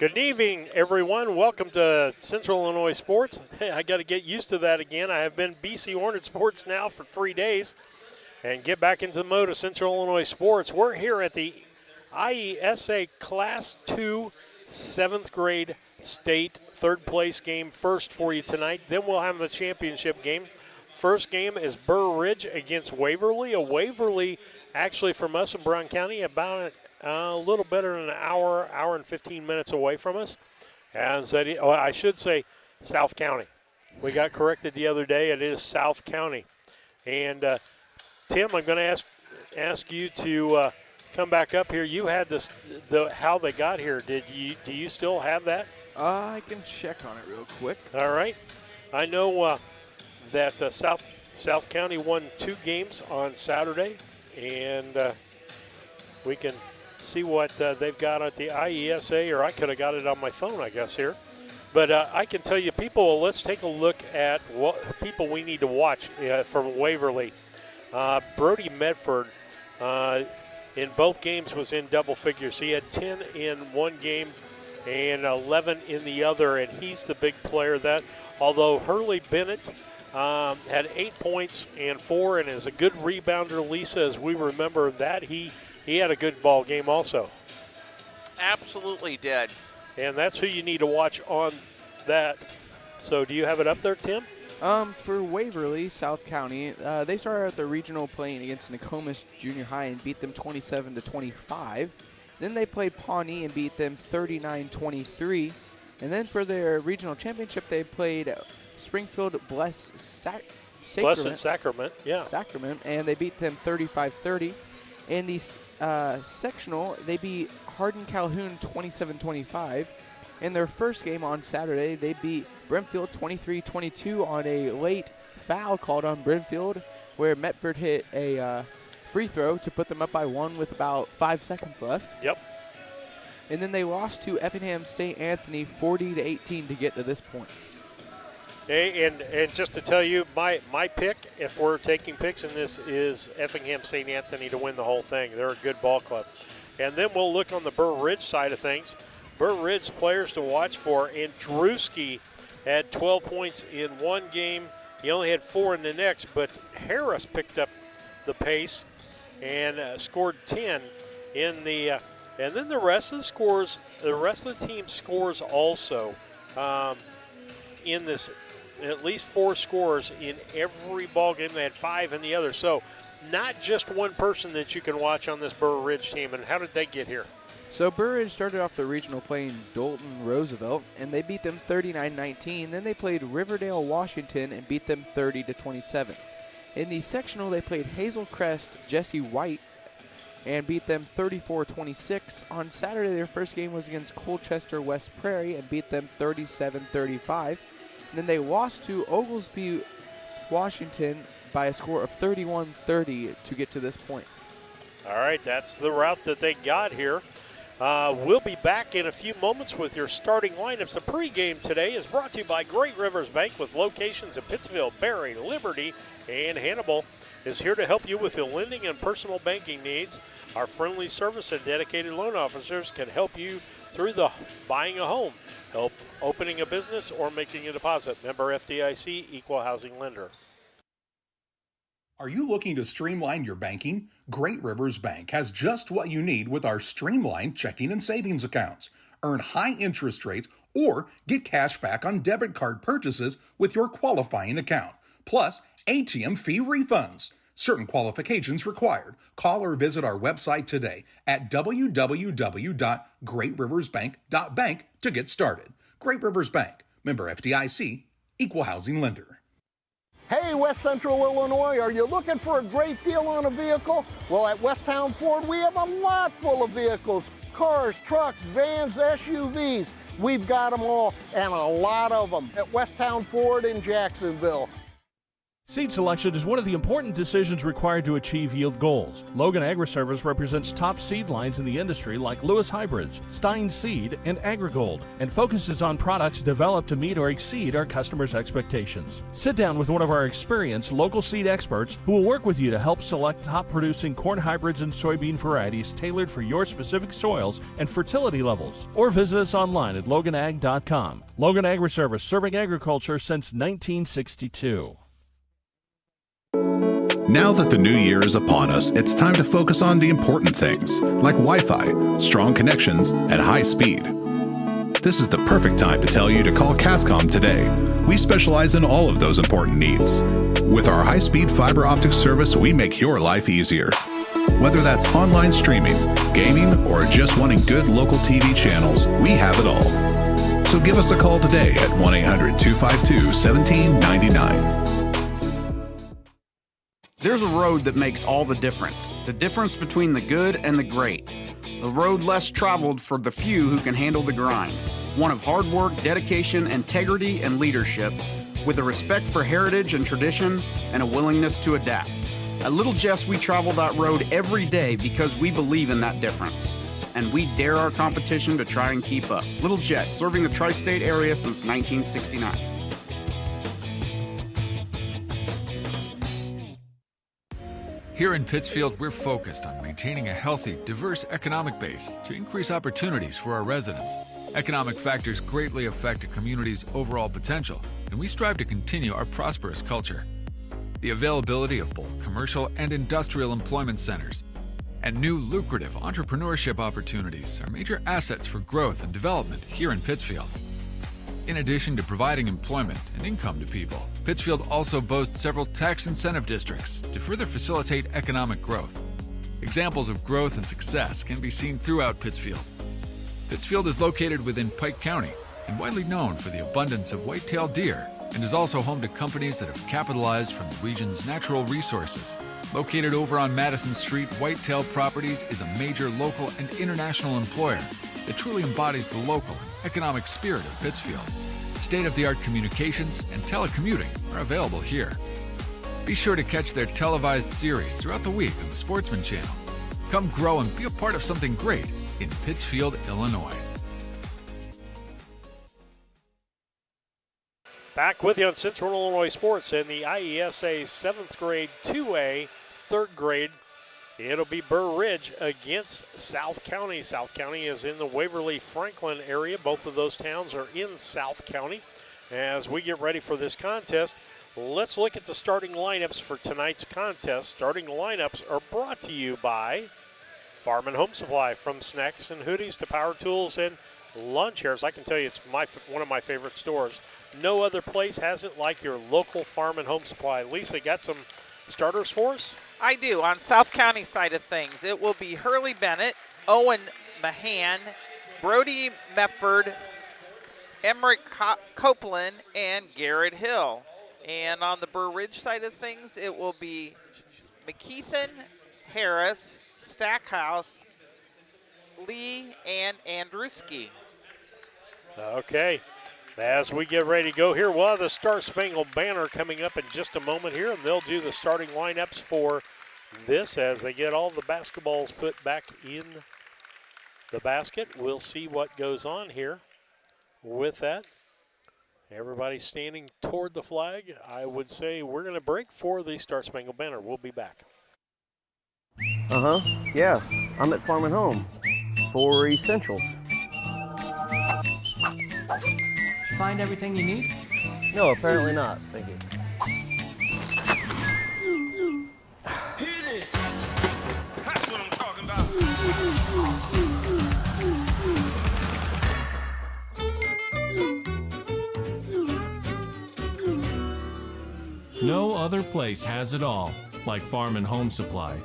Good evening, everyone. Welcome to Central Illinois Sports. Hey, I got to get used to that again. I have been BC Hornet Sports now for 3 days and get back into the mode of Central Illinois Sports. We're here at the IESA Class 2 7th grade state third place game first for you tonight. Then we'll have the championship game. First game is Burr Ridge against Waverly. A Waverly, actually from us in Brown County, about a little better than an hour and 15 minutes away from us. And I should say South County. We got corrected the other day. It is South County. And Tim, I'm going to ask you to come back up here. You had how they got here. Do you still have that? I can check on it real quick. All right. I know that South County won 2 games on Saturday, and we can see what they've got at the IESA, or I could have got it on my phone, I guess, here. But I can tell you, people, let's take a look at what people we need to watch from Waverly. Brody Medford in both games was in double figures. He had 10 in one game and 11 in the other, and he's the big player. That although Hurley Bennett had 8 points and 4 and is a good rebounder, Lisa, as we remember that he had a good ball game also. Absolutely did. And that's who you need to watch on that. So do you have it up there, Tim? For Waverly, South County, they started out the regional playing against Nokomis Junior High and beat them 27-25. Then they played Pawnee and beat them 39-23. And then for their regional championship, they played Springfield Blessed Sacrament, and they beat them 35-30. In the sectional, they beat Hardin Calhoun 27-25. In their first game on Saturday, they beat Brimfield 23-22 on a late foul called on Brimfield, where Medford hit a free throw to put them up by 1 with about 5 seconds left. Yep. And then they lost to Effingham St. Anthony 40-18 to get to this point. Hey, and just to tell you, my pick, if we're taking picks in this, is Effingham St. Anthony to win the whole thing. They're a good ball club. And then we'll look on the Burr Ridge side of things. Burr Ridge players to watch for. Andruski had 12 points in one game. He only had 4 in the next, but Harris picked up the pace and scored 10 in the and then the rest of the team scores also in this. At least 4 scores in every ball game. They had 5 in the other. So not just one person that you can watch on this Burr Ridge team. And how did they get here? So Burr Ridge started off the regional playing Dalton Roosevelt, and they beat them 39-19. Then they played Riverdale Washington and beat them 30-27. In the sectional, they played Hazel Crest Jesse White and beat them 34-26. On Saturday, their first game was against Colchester West Prairie and beat them 37-35. And then they lost to Oglesby, Washington by a score of 31-30 to get to this point. All right, that's the route that they got here. We'll be back in a few moments with your starting lineups. The pregame today is brought to you by Great Rivers Bank with locations in Pittsville, Barry, Liberty, and Hannibal. Is here to help you with your lending and personal banking needs. Our friendly service and dedicated loan officers can help you through the buying a home, help opening a business, or making a deposit. Member FDIC, Equal Housing Lender. Are you looking to streamline your banking? Great Rivers Bank has just what you need with our streamlined checking and savings accounts. Earn high interest rates or get cash back on debit card purchases with your qualifying account. Plus, ATM fee refunds. Certain qualifications required. Call or visit our website today at www.greatriversbank.bank to get started. Great Rivers Bank, member FDIC, equal housing lender. Hey, West Central Illinois, are you looking for a great deal on a vehicle? Well, at Westtown Ford, we have a lot full of vehicles. Cars, trucks, vans, SUVs. We've got them all, and a lot of them at Westtown Ford in Jacksonville. Seed selection is one of the important decisions required to achieve yield goals. Logan Agri-Service represents top seed lines in the industry like Lewis Hybrids, Stein Seed, and AgriGold, and focuses on products developed to meet or exceed our customers' expectations. Sit down with one of our experienced local seed experts who will work with you to help select top-producing corn hybrids and soybean varieties tailored for your specific soils and fertility levels. Or visit us online at loganag.com. Logan Agri-Service, serving agriculture since 1962. Now that the new year is upon us, it's time to focus on the important things, like Wi-Fi, strong connections, and high speed. This is the perfect time to tell you to call Cascom today. We specialize in all of those important needs. With our high-speed fiber optic service, we make your life easier. Whether that's online streaming, gaming, or just wanting good local TV channels, we have it all. So give us a call today at 1-800-252-1799. There's a road that makes all the difference between the good and the great. A road less traveled for the few who can handle the grind. One of hard work, dedication, integrity, and leadership, with a respect for heritage and tradition and a willingness to adapt. At Little Jess, we travel that road every day because we believe in that difference. And we dare our competition to try and keep up. Little Jess, serving the tri-state area since 1969. Here in Pittsfield, we're focused on maintaining a healthy, diverse economic base to increase opportunities for our residents. Economic factors greatly affect a community's overall potential, and we strive to continue our prosperous culture. The availability of both commercial and industrial employment centers and new lucrative entrepreneurship opportunities are major assets for growth and development here in Pittsfield. In addition to providing employment and income to people, Pittsfield also boasts several tax incentive districts to further facilitate economic growth. Examples of growth and success can be seen throughout Pittsfield. Pittsfield is located within Pike County and widely known for the abundance of white-tailed deer, and is also home to companies that have capitalized from the region's natural resources. Located over on Madison Street, Whitetail Properties is a major local and international employer that truly embodies the local and economic spirit of Pittsfield. State-of-the-art communications and telecommuting are available here. Be sure to catch their televised series throughout the week on the Sportsman Channel. Come grow and be a part of something great in Pittsfield, Illinois. Back with you on Central Illinois Sports in the IESA 7th grade 2A, 3rd grade. It'll be Burr Ridge against South County. South County is in the Waverly-Franklin area. Both of those towns are in South County. As we get ready for this contest, let's look at the starting lineups for tonight's contest. Starting lineups are brought to you by Farm and Home Supply. From snacks and hoodies to power tools and lawn chairs, I can tell you it's one of my favorite stores. No other place has it like your local Farm and Home Supply. Lisa, got some starters for us? I do. On South County side of things, it will be Hurley Bennett, Owen Mahan, Brody Mepford, Emmerich Copeland, and Garrett Hill. And on the Burr Ridge side of things, it will be McKeithen, Harris, Stackhouse, Lee, and Andruski. Okay. As we get ready to go here, we'll have the Star Spangled Banner coming up in just a moment here, and they'll do the starting lineups for this as they get all the basketballs put back in the basket. We'll see what goes on here with that. Everybody's standing toward the flag. I would say we're going to break for the Star Spangled Banner. We'll be back. Yeah, I'm at Farm and Home for essentials. Find everything you need? No, apparently not. Thank you. Hit it! That's what I'm talking about. No other place has it all like Farm and Home Supply.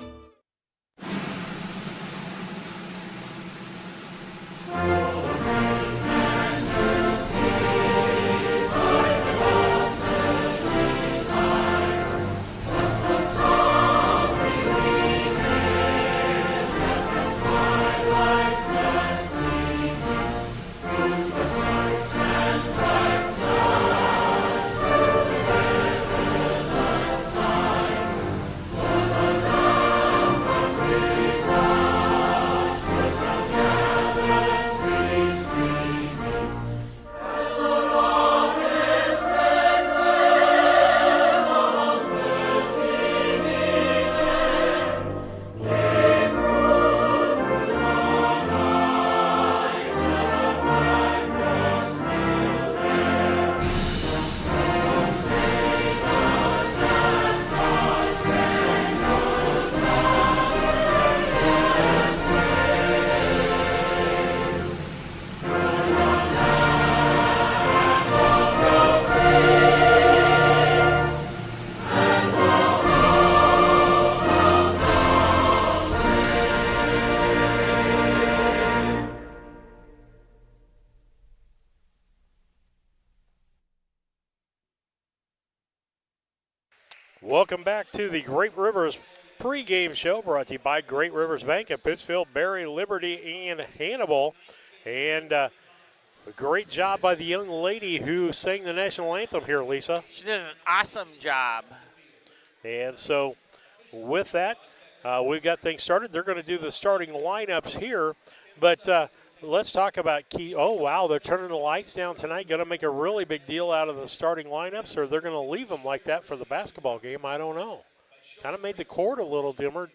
Welcome back to the Great Rivers pregame show brought to you by Great Rivers Bank at Pittsfield, Berry, Liberty, and Hannibal. And a great job by the young lady who sang the national anthem here, Lisa. She did an awesome job. And so with that, we've got things started. They're going to do the starting lineups here. But let's talk about key. Oh, wow, they're turning the lights down tonight. Going to make a really big deal out of the starting lineups, or they're going to leave them like that for the basketball game. I don't know. Kind of made the court a little dimmer,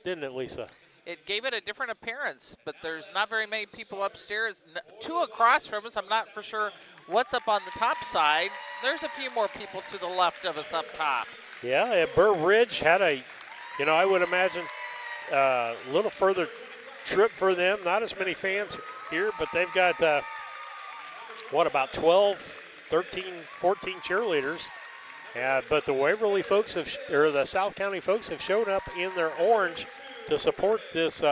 didn't it, Lisa? It gave it a different appearance, but there's not very many people upstairs. Two across from us, I'm not for sure what's up on the top side. There's a few more people to the left of us up top. Yeah, and Burr Ridge had a, I would imagine a little further trip for them. Not as many fans here, but they've got, about 12, 13, 14 cheerleaders. But the Waverly folks or the South County folks have shown up in their orange to support this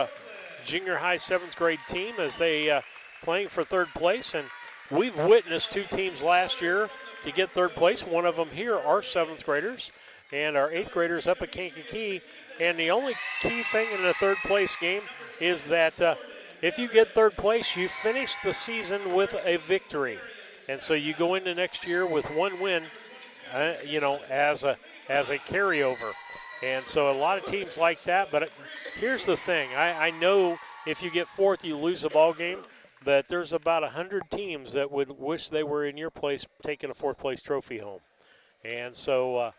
junior high 7th grade team as they playing for third place. And we've witnessed two teams last year to get third place. One of them here are 7th graders and our 8th graders up at Kankakee. And the only key thing in the third place game is that if you get third place, you finish the season with a victory. And so you go into next year with one win, as a carryover. And so a lot of teams like that. But here's the thing. I know if you get fourth, you lose a ball game. But there's about 100 teams that would wish they were in your place taking a fourth place trophy home. And so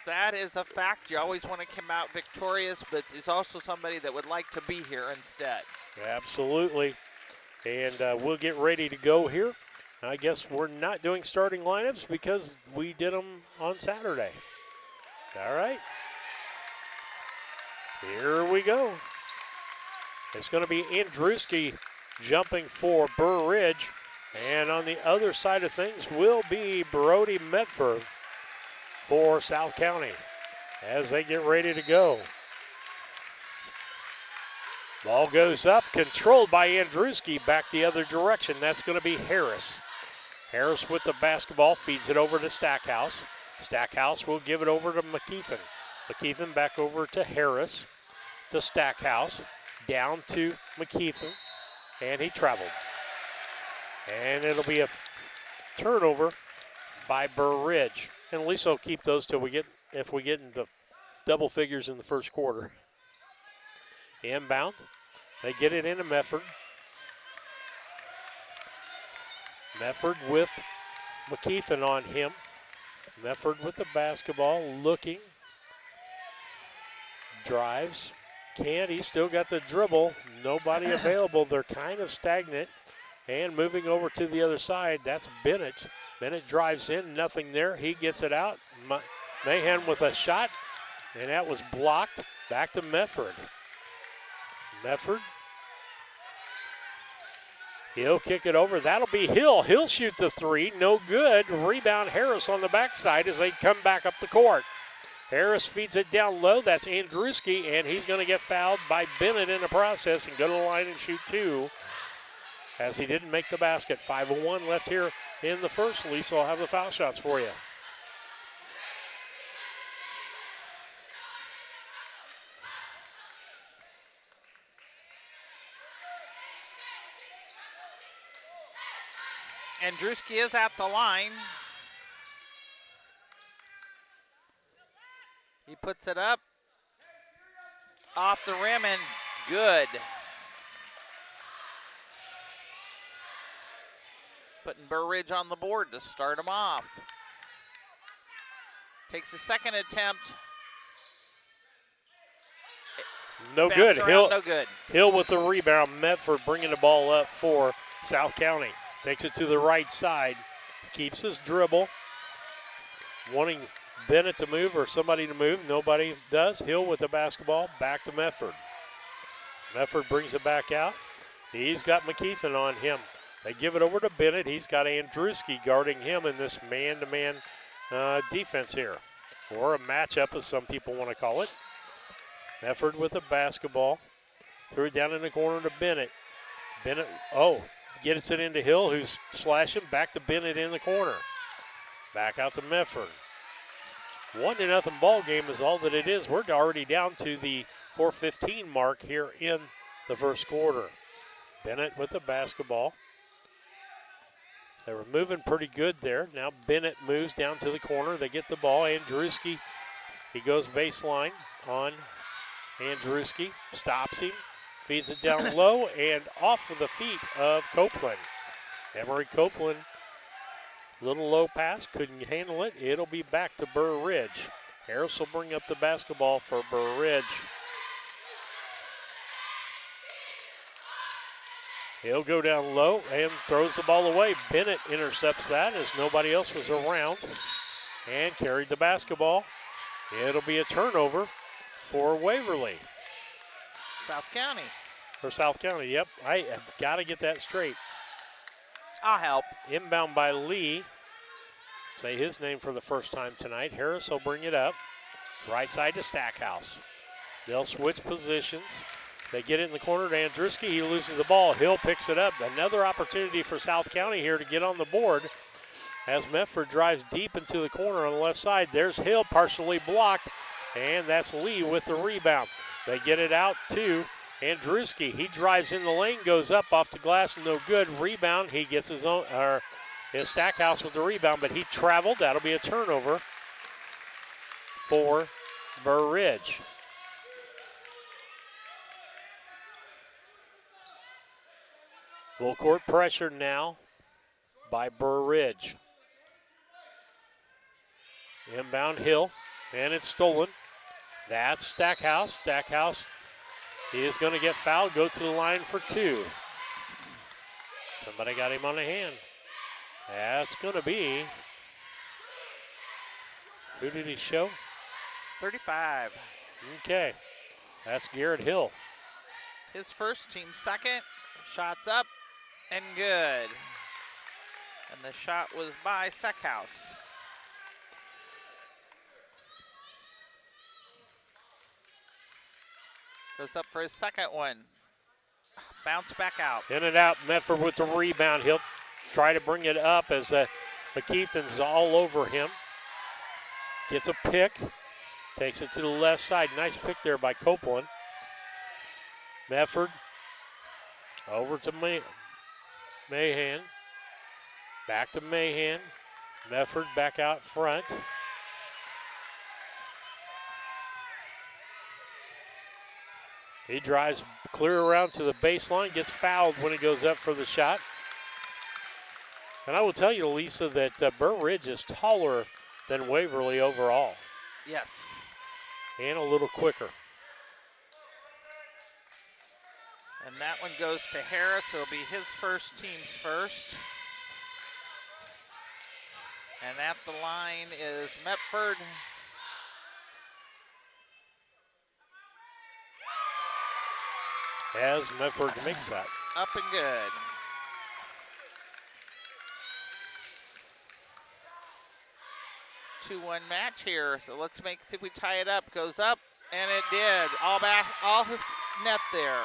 that is a fact. You always want to come out victorious, but there's also somebody that would like to be here instead. Absolutely. And we'll get ready to go here. I guess we're not doing starting lineups because we did them on Saturday. All right. Here we go. It's going to be Andruski jumping for Burr Ridge. And on the other side of things will be Brody Metford for South County as they get ready to go. Ball goes up, controlled by Andruski, back the other direction. That's going to be Harris. Harris with the basketball, feeds it over to Stackhouse. Stackhouse will give it over to McKeithen. McKeithen back over to Harris, to Stackhouse, down to McKeithen, and he traveled. And it'll be a turnover by Burr Ridge. And at least I'll keep those till if we get into double figures in the first quarter. Inbound. They get it into Medford. Medford with McKeithen on him. Medford with the basketball, looking. Drives. Can't. He's still got the dribble. Nobody available. They're kind of stagnant. And moving over to the other side, that's Bennett. Bennett drives in, nothing there. He gets it out. Mahan with a shot, and that was blocked. Back to Medford. Medford. He'll kick it over. That'll be Hill. He'll shoot the three. No good. Rebound Harris on the backside as they come back up the court. Harris feeds it down low. That's Andruski, and he's going to get fouled by Bennett in the process and go to the line and shoot two, as he didn't make the basket. 5:01 left here in the first. Lisa will have the foul shots for you. Andruski is at the line. He puts it up off the rim and good. Putting Burr Ridge on the board to start him off. Takes a second attempt. No good. Hill, no good. Hill with the rebound. Medford bringing the ball up for South County. Takes it to the right side. Keeps his dribble. Wanting Bennett to move or somebody to move. Nobody does. Hill with the basketball. Back to Medford. Medford brings it back out. He's got McKeithen on him. They give it over to Bennett. He's got Andruski guarding him in this man-to-man defense here. Or a matchup, as some people want to call it. Medford with the basketball. Threw it down in the corner to Bennett. Bennett, gets it into Hill, who's slashing. Back to Bennett in the corner. Back out to Medford. 1-0 ball game is all that it is. We're already down to the 4:15 mark here in the first quarter. Bennett with the basketball. They were moving pretty good there. Now Bennett moves down to the corner. They get the ball. Andruski, he goes baseline on Andruski. Stops him. Feeds it down low and off of the feet of Copeland. Emery Copeland, little low pass, couldn't handle it. It'll be back to Burr Ridge. Harris will bring up the basketball for Burr Ridge. He'll go down low and throws the ball away. Bennett intercepts that as nobody else was around and carried the basketball. It'll be a turnover for Waverly. South County. For South County, yep. I have got to get that straight. I'll help. Inbound by Lee. Say his name for the first time tonight. Harris will bring it up. Right side to Stackhouse. They'll switch positions. They get it in the corner to Andruski. He loses the ball. Hill picks it up. Another opportunity for South County here to get on the board as Medford drives deep into the corner on the left side. There's Hill, partially blocked, and that's Lee with the rebound. They get it out to Andruski. He drives in the lane, goes up off the glass, no good. Rebound. He gets his own, or his Stackhouse with the rebound, but he traveled. That'll be a turnover for Burr Ridge. Full court pressure now by Burr Ridge. Inbound Hill, and it's stolen. That's Stackhouse. Stackhouse is going to get fouled, go to the line for two. Somebody got him on the hand. That's going to be, who did he show? 35. Okay, that's Garrett Hill. His first, team second. Shots up and good. And the shot was by Stackhouse. Goes up for his second one. Bounce back out. In and out, Medford with the rebound. He'll try to bring it up as McKeithen's all over him. Gets a pick, takes it to the left side. Nice pick there by Copeland. Medford over to Mahan. Back to Mahan. Medford back out front. He drives clear around to the baseline, gets fouled when he goes up for the shot. And I will tell you, Lisa, that Burr Ridge is taller than Waverly overall. Yes. And a little quicker. And that one goes to Harris. It'll be his first, team's first. And at the line is Medford. As Medford makes that. Up and good. Two-one match here. So let's see if we tie it up. Goes up, and it did. All net there.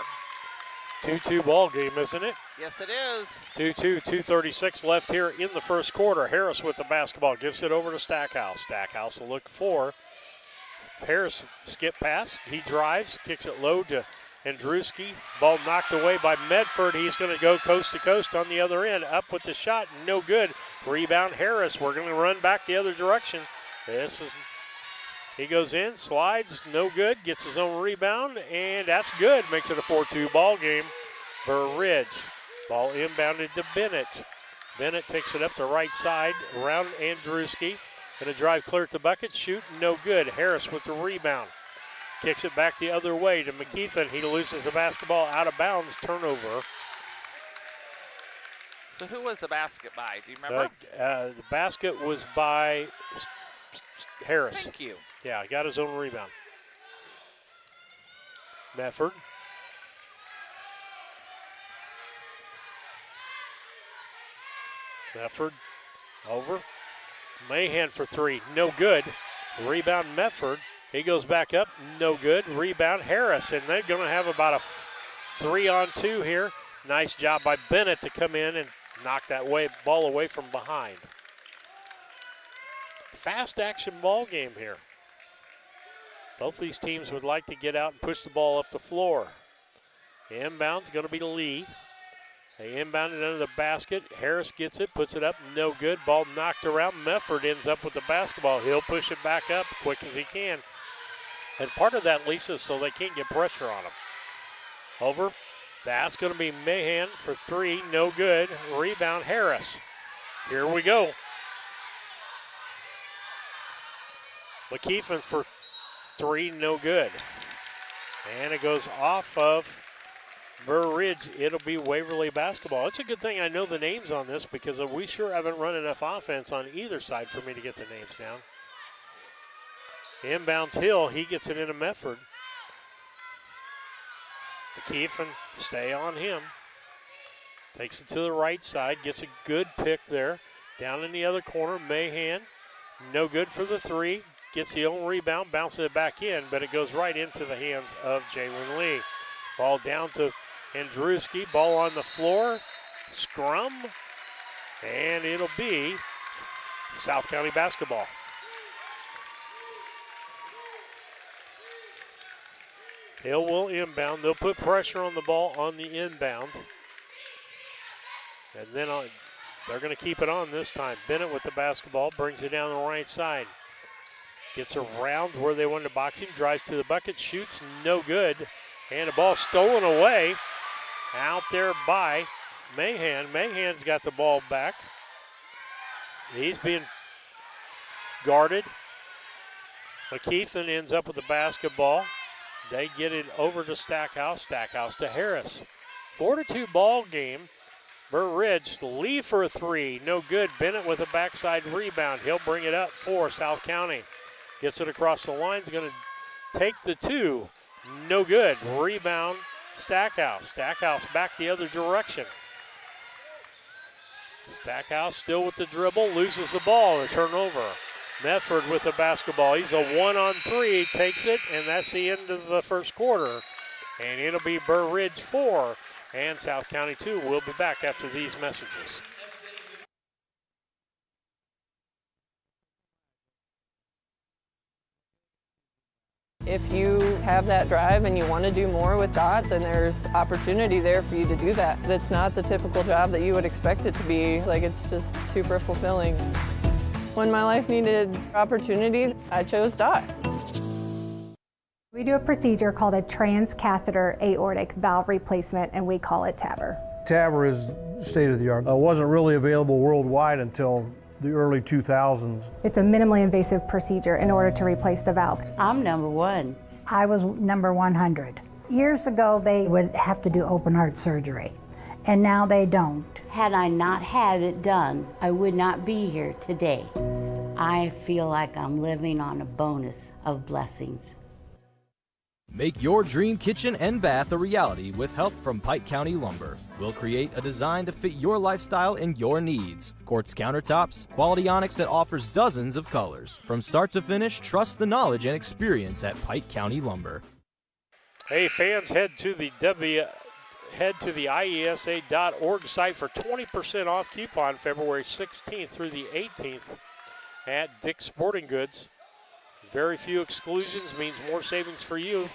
2-2 ball game, isn't it? Yes, it is. 2-2, 2:36 left here in the first quarter. Harris with the basketball, gives it over to Stackhouse. Stackhouse will look for Harris. Skip pass. He drives, kicks it low to Andruski. Ball knocked away by Medford. He's going to go coast to coast on the other end. Up with the shot, no good. Rebound Harris. We're going to run back the other direction. He goes in, slides, no good. Gets his own rebound, and that's good. Makes it a 4-2 ball game. Burr Ridge. Ball inbounded to Bennett. Bennett takes it up the right side around Andruski. Going to drive clear at the bucket, shoot, no good. Harris with the rebound. Kicks it back the other way to McKeithen. He loses the basketball out of bounds. Turnover. So who was the basket by? Do you remember? The basket was by Harris. Thank you. Yeah, he got his own rebound. Medford. Medford over. Mahan for three. No good. Rebound Medford. He goes back up, no good. Rebound Harris, and they're going to have about a 3-on-2 here. Nice job by Bennett to come in and knock that ball away from behind. fast action ball game here. Both these teams would like to get out and push the ball up the floor. Inbound's going to be Lee. They inbound it under the basket. Harris gets it, puts it up, no good. Ball knocked around. Mefford ends up with the basketball. He'll push it back up quick as he can. And part of that, Lisa, so they can't get pressure on him. Over. That's going to be Mahan for three, no good. Rebound, Harris. Here we go. McKeithen for three, no good. And it goes off of Burr Ridge. It'll be Waverly basketball. It's a good thing I know the names on this because we sure haven't run enough offense on either side for me to get the names down. Inbounds Hill. He gets it into Mefford. McKeithen, stay on him. Takes it to the right side. Gets a good pick there. Down in the other corner, Mahan. No good for the three. Gets the own rebound, bounces it back in, but it goes right into the hands of Jalen Lee. Ball down to Andruski. Ball on the floor. Scrum. And it'll be South County basketball. Hill will inbound. They'll put pressure on the ball on the inbound. And then they're going to keep it on this time. Bennett with the basketball, brings it down the right side. Gets around where they wanted to box him, drives to the bucket, shoots, no good. And the ball stolen away out there by Mahan. Mahan's got the ball back. He's being guarded. McKeithen ends up with the basketball. They get it over to Stackhouse. Stackhouse to Harris. 4-2 ball game. Burr Ridge, Lee for a three, no good. Bennett with a backside rebound. He'll bring it up for South County. Gets it across the line, is going to take the two. No good. Rebound, Stackhouse. Stackhouse back the other direction. Stackhouse still with the dribble, loses the ball, a turnover. Mefford with the basketball. He's a 1-on-3, takes it, and that's the end of the first quarter. And it'll be Burr Ridge 4 and South County 2. We'll be back after these messages. If you have that drive and you want to do more with God, then there's opportunity there for you to do that. It's not the typical job that you would expect it to be. Like, it's just super fulfilling. When my life needed opportunity, I chose DOT. We do a procedure called a transcatheter aortic valve replacement, and we call it TAVR. TAVR is state of the art. It wasn't really available worldwide until the early 2000s. It's a minimally invasive procedure in order to replace the valve. I'm number one. I was number 100. Years ago, they would have to do open heart surgery, and now they don't. Had I not had it done, I would not be here today. I feel like I'm living on a bonus of blessings. Make your dream kitchen and bath a reality with help from Pike County Lumber. We'll create a design to fit your lifestyle and your needs. Quartz countertops, quality onyx that offers dozens of colors. From start to finish, trust the knowledge and experience at Pike County Lumber. Hey, fans, head to the IESA.org site for 20% off coupon February 16th through the 18th at Dick's Sporting Goods. Very few exclusions means more savings for you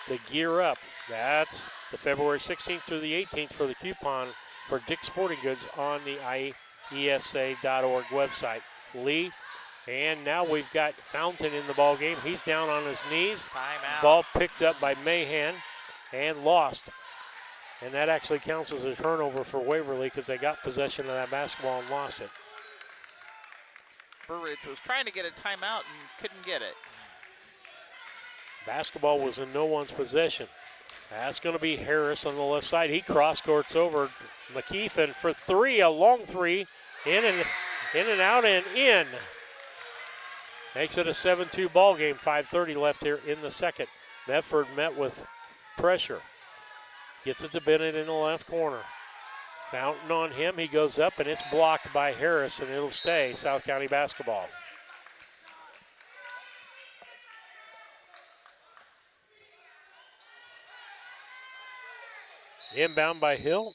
to gear up. That's the February 16th through the 18th for the coupon for Dick's Sporting Goods on the IESA.org website. Lee, and now we've got Fountain in the ball game. He's down on his knees. Timeout. Ball picked up by Mahan and lost. And that actually counts as a turnover for Waverly because they got possession of that basketball and lost it. Burr Ridge was trying to get a timeout and couldn't get it. Basketball was in no one's possession. That's going to be Harris on the left side. He cross-courts over McKeithen for three, a long three, in and out and in. Makes it a 7-2 ball game. 5:30 left here in the second. Medford met with pressure. Gets it to Bennett in the left corner. Fountain on him. He goes up, and it's blocked by Harris, and it'll stay South County basketball. Inbound by Hill.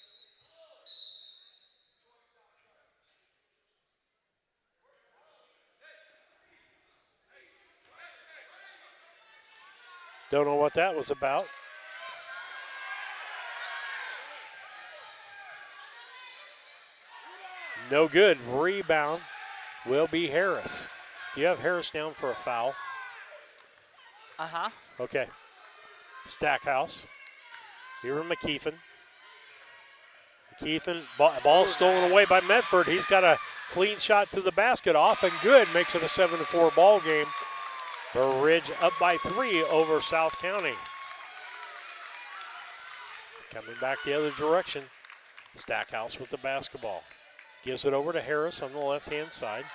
Don't know what that was about. No good. Rebound will be Harris. Do you have Harris down for a foul? Uh-huh. Okay. Stackhouse. Here in McKeithen. McKeithen, ball stolen away by Medford. He's got a clean shot to the basket. Off and good. Makes it a 7-4 ball game. Burr Ridge up by 3 over South County. Coming back the other direction. Stackhouse with the basketball. Gives it over to Harris on the left-hand side.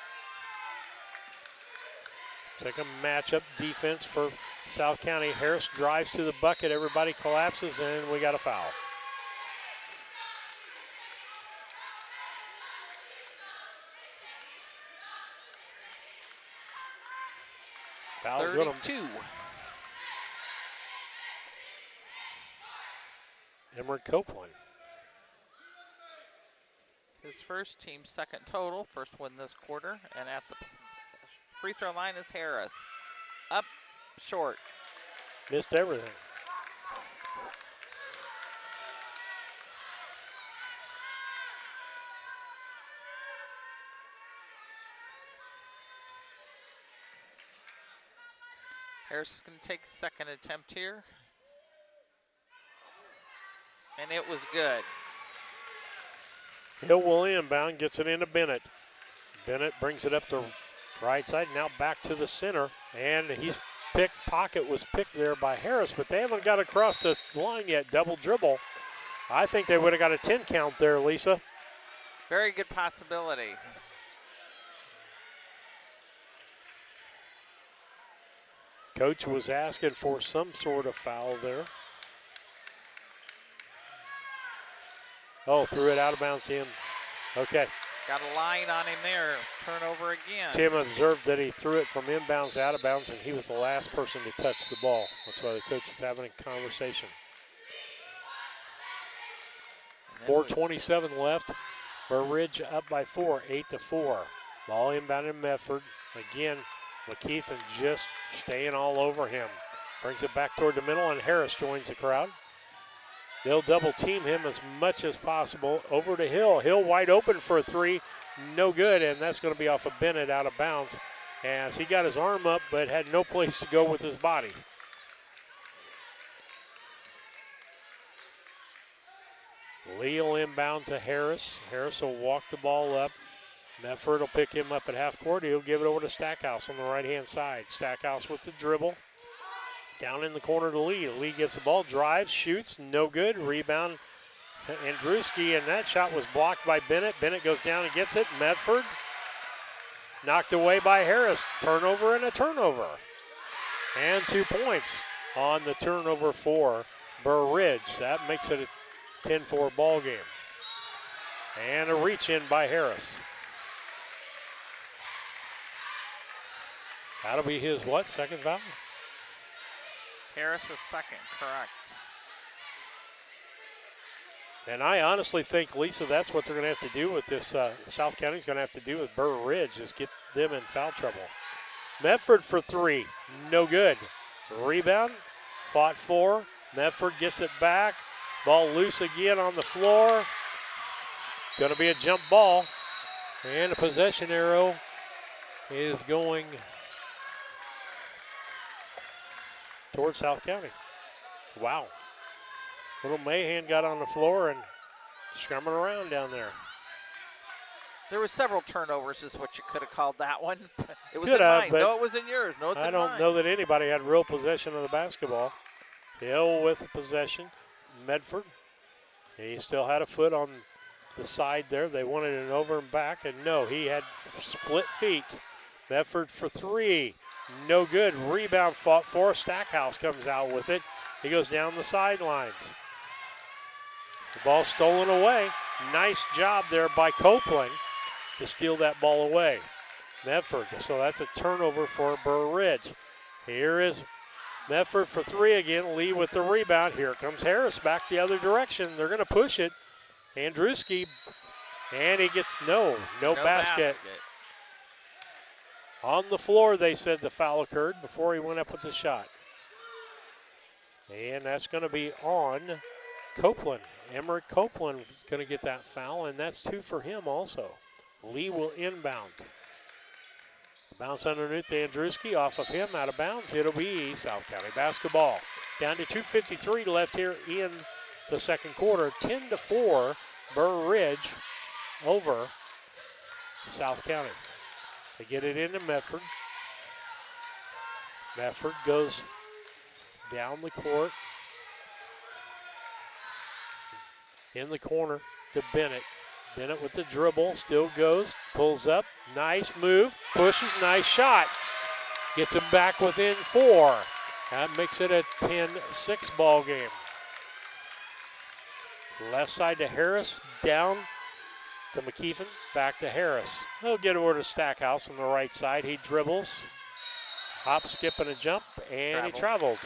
Take a matchup defense for South County. Harris drives to the bucket. Everybody collapses, and we got a foul. Foul's good. 32. Emmerich Copeland. His first, team second total. First win this quarter. And at the free throw line is Harris. Up short. Missed everything. Harris is going to take a second attempt here. And it was good. Hill will inbound, gets it into Bennett. Bennett brings it up to right side, now back to the center. And he's picked, pocket was picked there by Harris, but they haven't got across the line yet. Double dribble. I think they would have got a 10 count there, Lisa. Very good possibility. Coach was asking for some sort of foul there. Oh, threw it out of bounds in. Okay. Got a line on him there. Turnover again. Tim observed that he threw it from inbounds to out of bounds, and he was the last person to touch the ball. That's why the coach was having a conversation. 4:27 left. Burr Ridge up by 4, 8-4. Ball inbound in Medford. Again, McKeithen just staying all over him. Brings it back toward the middle, and Harris joins the crowd. They'll double team him as much as possible. Over to Hill. Hill wide open for a three. No good, and that's going to be off of Bennett out of bounds as he got his arm up but had no place to go with his body. Lee will inbound to Harris. Harris will walk the ball up. Medford will pick him up at half court. He'll give it over to Stackhouse on the right-hand side. Stackhouse with the dribble. Down in the corner to Lee. Lee gets the ball, drives, shoots, no good. Rebound, Andruski, and that shot was blocked by Bennett. Bennett goes down and gets it. Medford knocked away by Harris. Turnover and a turnover. And 2 points on the turnover for Burr Ridge. That makes it a 10-4 ball game. And a reach in by Harris. That'll be his what? Second foul? Harris is second, correct. And I honestly think, Lisa, that's what they're going to have to do with this. South County's going to have to do with Burr Ridge is get them in foul trouble. Medford for three, no good. Rebound, fought for. Medford gets it back. Ball loose again on the floor. Going to be a jump ball. And a possession arrow is going towards South County. Wow. Little Mahan got on the floor and scrumming around down there. There were several turnovers is what you could have called that one. It was Could in have, mine. but No, it was in yours. No, it's I in don't mine. know that anybody had real possession of the basketball. Hill with the possession. Medford. He still had a foot on the side there. They wanted an over and back, and no, he had split feet. Medford for three. No good. Rebound fought for. Stackhouse comes out with it. He goes down the sidelines. The ball stolen away. Nice job there by Copeland to steal that ball away. Medford. So that's a turnover for Burr Ridge. Here is Medford for three again. Lee with the rebound. Here comes Harris back the other direction. They're going to push it. Andruski. And he gets no basket. On the floor, they said the foul occurred before he went up with the shot. And that's going to be on Copeland. Emmerich Copeland is going to get that foul, and that's 2 for him also. Lee will inbound. Bounce underneath Andruski, off of him, out of bounds. It'll be South County basketball. Down to 2:53 left here in the second quarter. 10-4, Burr Ridge over South County. They get it into Medford. Medford goes down the court. In the corner to Bennett. Bennett with the dribble, still goes, pulls up, nice move, pushes, nice shot. Gets him back within 4. That makes it a 10-6 ball game. Left side to Harris, down to McKeefen, back to Harris. He'll get over to Stackhouse on the right side. He dribbles, hop, skip, and a jump, and he traveled.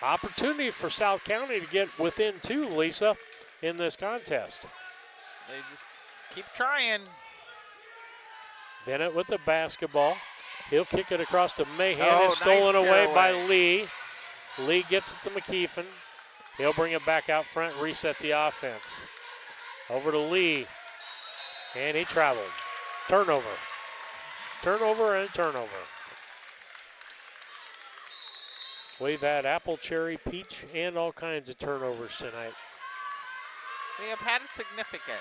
Opportunity for South County to get within 2, Lisa, in this contest. They just keep trying. Bennett with the basketball. He'll kick it across to Mahan. Oh, It's stolen nice away by tearaway. Lee. Lee gets it to McKeefen. He'll bring it back out front, reset the offense. Over to Lee. And he traveled. Turnover. Turnover and turnover. We've had apple, cherry, peach, and all kinds of turnovers tonight. We have had it significant.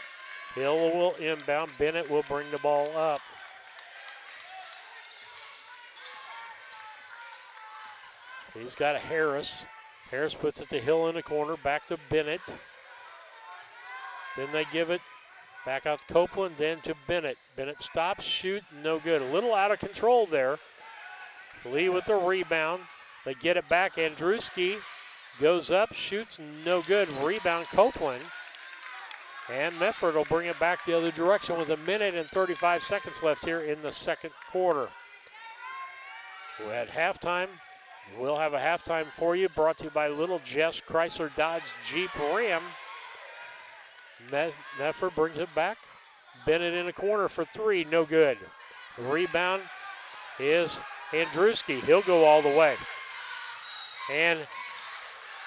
Hill will inbound. Bennett will bring the ball up. He's got a Harris. Harris puts it to Hill in the corner. Back to Bennett. Then they give it back out to Copeland, then to Bennett. Bennett stops, shoot, no good. A little out of control there. Lee with the rebound. They get it back. Andruski goes up, shoots, no good. Rebound Copeland. And Medford will bring it back the other direction with 1 minute and 35 seconds left here in the second quarter. We're at halftime. We'll have a halftime for you, brought to you by Little Jess Chrysler Dodge Jeep Ram. Medford brings it back. Bennett in the corner for 3, no good. The rebound is Andruski. He'll go all the way. And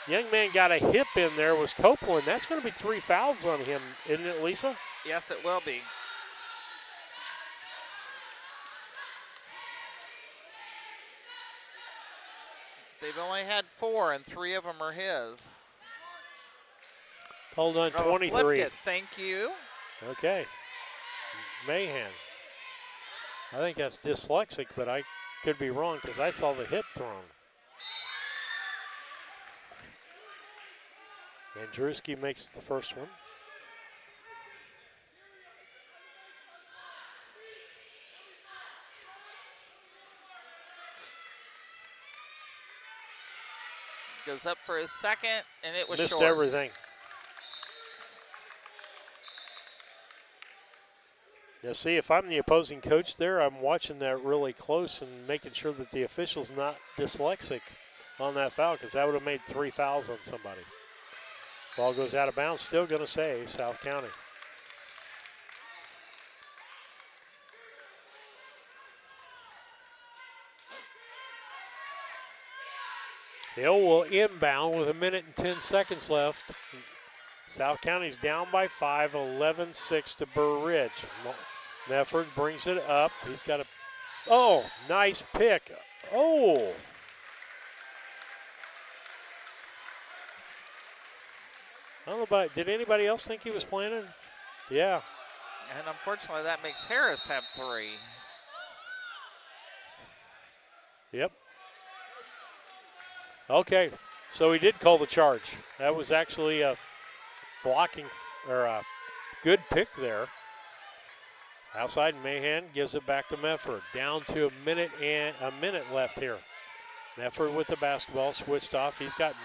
young man got a hip in there, was Copeland. That's going to be 3 fouls on him, isn't it, Lisa? Yes, it will be. They've only had 4, and 3 of them are his. Hold on, 23. Flipped it, thank you. Okay. Mahan. I think that's dyslexic, but I could be wrong because I saw the hip thrown. Andruski makes the first one. Goes up for his second, and it was Missed short. everything. Now see, if I'm the opposing coach there, I'm watching that really close and making sure that the official's not dyslexic on that foul, because that would have made 3 fouls on somebody. Ball goes out of bounds, still going to say South County. Hill will inbound with 1 minute and 10 seconds left. South County's down by 5, 11-6 to Burr Ridge. Medford brings it up. He's got a, oh, nice pick. Oh. I don't know about, did anybody else think he was planning? Yeah. And unfortunately, that makes Harris have 3. Yep. Okay, so he did call the charge. That was actually a blocking, or a good pick there. Outside, Mahan gives it back to Medford. Down to 1 minute left here. Medford with the basketball, switched off. He's got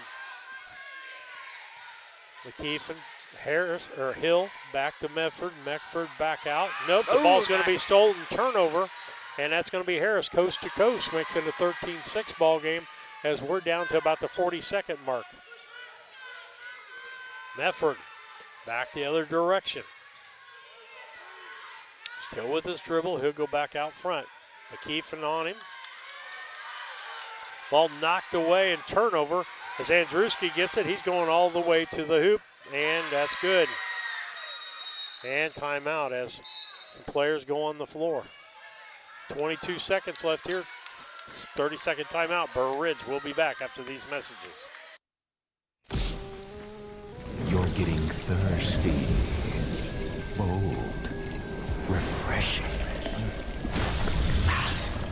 McKeefen, Harris, or Hill back to Medford. Medford back out. Nope, the ball's going to be stolen, turnover, and that's going to be Harris coast to coast. Makes it a 13-6 ball game as we're down to about the 40-second mark. Medford back the other direction. Still with his dribble, he'll go back out front. McKeefen on him. Ball knocked away and turnover as Andruski gets it. He's going all the way to the hoop, and that's good. And timeout as some players go on the floor. 22 seconds left here. 30-second timeout. Burr Ridge will be back after these messages. You're getting thirsty, bold, refreshing.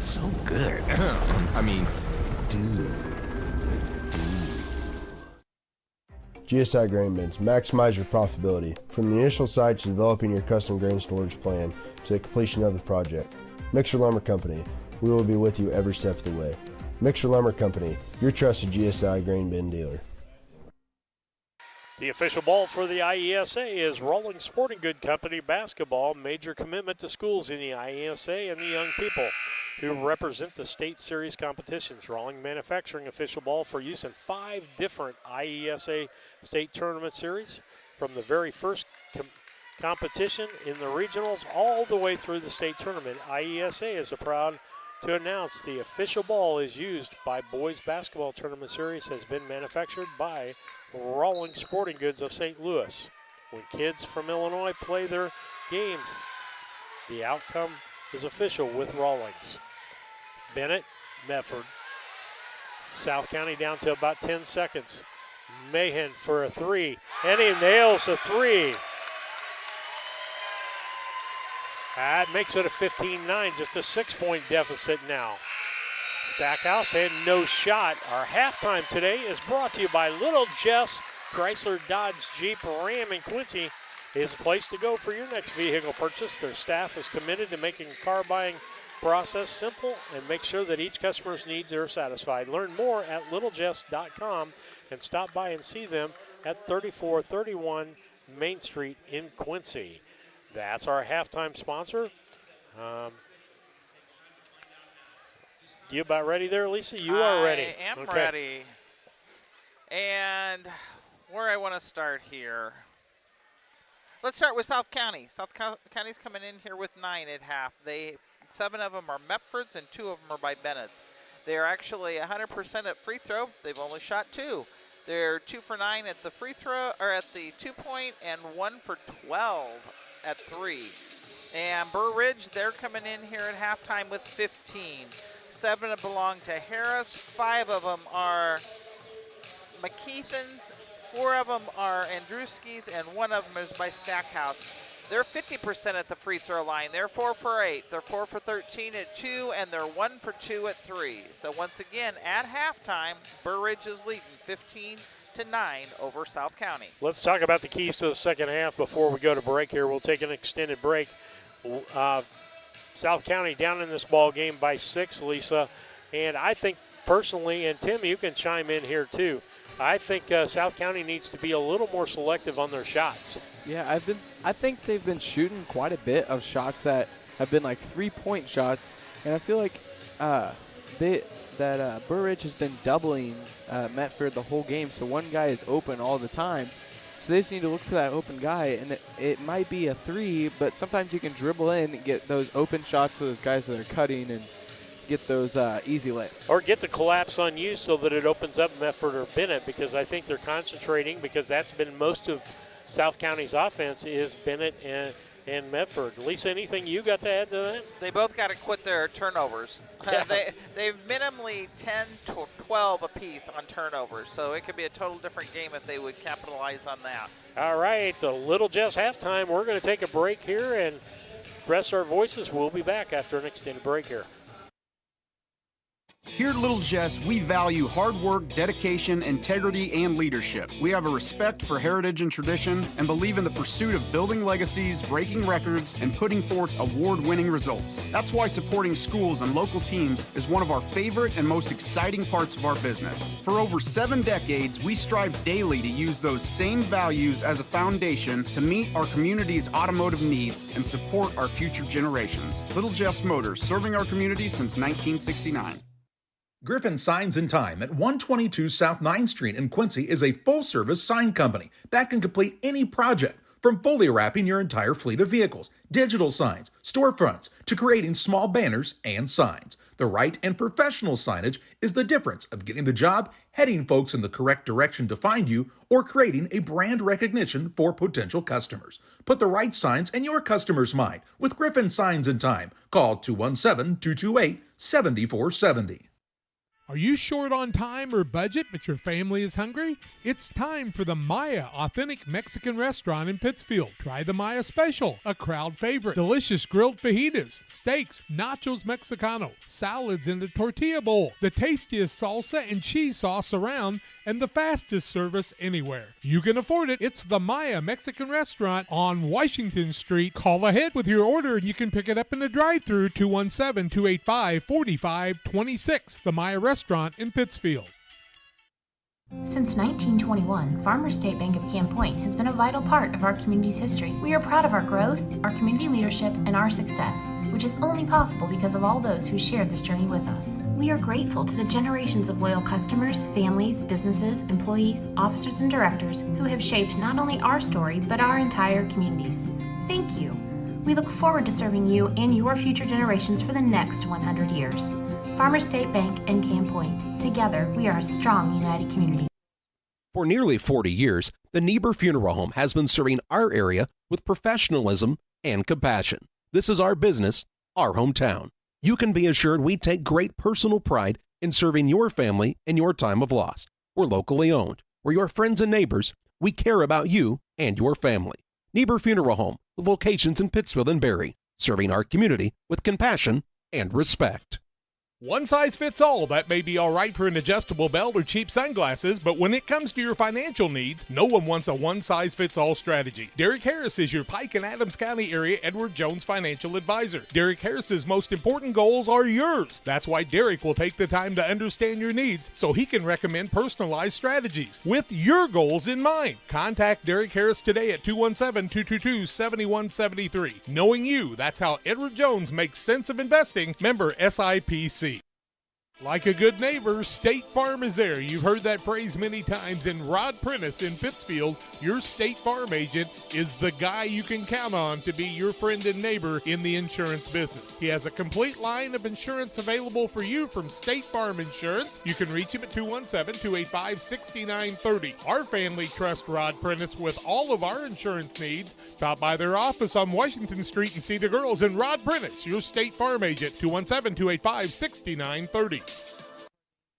So good. I mean, dude. GSI Grain Bins. Maximize your profitability. From the initial site to developing your custom grain storage plan to the completion of the project. Mixer Lumber Company. We will be with you every step of the way. Mixer Lumber Company, your trusted GSI grain bin dealer. The official ball for the IESA is Rawlings Sporting Good Company basketball. Major commitment to schools in the IESA and the young people who represent the state series competitions. Rawlings manufacturing official ball for use in 5 different IESA state tournament series, from the very first competition in the regionals all the way through the state tournament. IESA is proud to announce the official ball is used by boys basketball tournament series has been manufactured by Rawlings Sporting Goods of St. Louis. When kids from Illinois play their games, the outcome is official with Rawlings. Bennett, Medford. South County down to about 10 seconds. Mahan for a 3, and he nails a 3. That makes it a 15-9, just a 6-point deficit now. Stackhouse had no shot. Our halftime today is brought to you by Little Jess Chrysler Dodge Jeep Ram in Quincy. Is a place to go for your next vehicle purchase. Their staff is committed to making the car buying process simple and make sure that each customer's needs are satisfied. Learn more at littlejess.com and stop by and see them at 3431 Main Street in Quincy. That's our halftime sponsor. You about ready there, Lisa? You are ready. I am ready. And where I want to start here. Let's start with South County. South County's coming in here with 9 at half. 7 of them are Mepford's and 2 of them are by Bennett's. They're actually 100% at free throw. They've only shot 2. They're 2 for 9 at the free throw, or at the 2-point, and 1 for 12 at 3. And Burr Ridge, they're coming in here at halftime with 15. 7 belong to Harris. 5 of them are McKeithen's. 4 of them are Andruski's, and 1 of them is by Stackhouse. They're 50% at the free throw line. They're 4 for 8. They're 4 for 13 at 2, and they're 1 for 2 at 3. So once again, at halftime, Burr Ridge is leading 15-9 over South County. Let's talk about the keys to the second half before we go to break here. We'll take an extended break. South County down in this ball game by 6, Lisa. And I think personally, and Tim, you can chime in here too, I think South County needs to be a little more selective on their shots. Yeah, I think they've been shooting quite a bit of shots that have been like 3-point shots, and I feel like Burr Ridge has been doubling Medford the whole game, so one guy is open all the time. So they just need to look for that open guy, and it might be a 3, but sometimes you can dribble in and get those open shots to those guys that are cutting and get those easy layups. Or get the collapse on you so that it opens up Medford or Bennett, because I think they're concentrating, because that's been most of South County's offense is Bennett and Medford. Lisa, anything you got to add to that? They both got to quit their turnovers. Yeah. They've minimally 10 to 12 apiece on turnovers, so it could be a total different game if they would capitalize on that. All right, the Little Jess halftime. We're going to take a break here and rest our voices. We'll be back after an extended break here. Here at Little Jess, we value hard work, dedication, integrity, and leadership. We have a respect for heritage and tradition and believe in the pursuit of building legacies, breaking records, and putting forth award-winning results. That's why supporting schools and local teams is one of our favorite and most exciting parts of our business. For over 7 decades, we strive daily to use those same values as a foundation to meet our community's automotive needs and support our future generations. Little Jess Motors, serving our community since 1969. Griffin Signs and Time at 122 South 9th Street in Quincy is a full-service sign company that can complete any project, from fully wrapping your entire fleet of vehicles, digital signs, storefronts, to creating small banners and signs. The right and professional signage is the difference of getting the job, heading folks in the correct direction to find you, or creating a brand recognition for potential customers. Put the right signs in your customer's mind with Griffin Signs and Time. Call 217-228-7470. Are you short on time or budget, but your family is hungry? It's time for the Maya Authentic Mexican Restaurant in Pittsfield. Try the Maya Special, a crowd favorite. Delicious grilled fajitas, steaks, nachos Mexicano, salads in a tortilla bowl, the tastiest salsa and cheese sauce around, and the fastest service anywhere. You can afford it. It's the Maya Mexican Restaurant on Washington Street. Call ahead with your order and you can pick it up in the drive-thru, 217-285-4526. The Maya Restaurant in Pittsfield. Since 1921, Farmers State Bank of Camp Point has been a vital part of our community's history. We are proud of our growth, our community leadership, and our success, which is only possible because of all those who shared this journey with us. We are grateful to the generations of loyal customers, families, businesses, employees, officers, and directors who have shaped not only our story, but our entire communities. Thank you. We look forward to serving you and your future generations for the next 100 years. Farmers State Bank and Camp Point. Together, we are a strong, united community. For nearly 40 years, the Niebuhr Funeral Home has been serving our area with professionalism and compassion. This is our business, our hometown. You can be assured we take great personal pride in serving your family in your time of loss. We're locally owned. We're your friends and neighbors. We care about you and your family. Niebuhr Funeral Home, with locations in Pittsfield and Barry, serving our community with compassion and respect. One size fits all. That may be all right for an adjustable belt or cheap sunglasses, but when it comes to your financial needs, no one wants a one-size-fits-all strategy. Derek Harris is your Pike and Adams County area Edward Jones financial advisor. Derek Harris's most important goals are yours. That's why Derek will take the time to understand your needs so he can recommend personalized strategies with your goals in mind. Contact Derek Harris today at 217-222-7173. Knowing you, that's how Edward Jones makes sense of investing. Member SIPC. Like a good neighbor, State Farm is there. You've heard that phrase many times, and Rod Prentice in Pittsfield, your State Farm agent, is the guy you can count on to be your friend and neighbor in the insurance business. He has a complete line of insurance available for you from State Farm Insurance. You can reach him at 217-285-6930. Our family trusts Rod Prentice with all of our insurance needs. Stop by their office on Washington Street and see the girls. And Rod Prentice, your State Farm agent, 217-285-6930.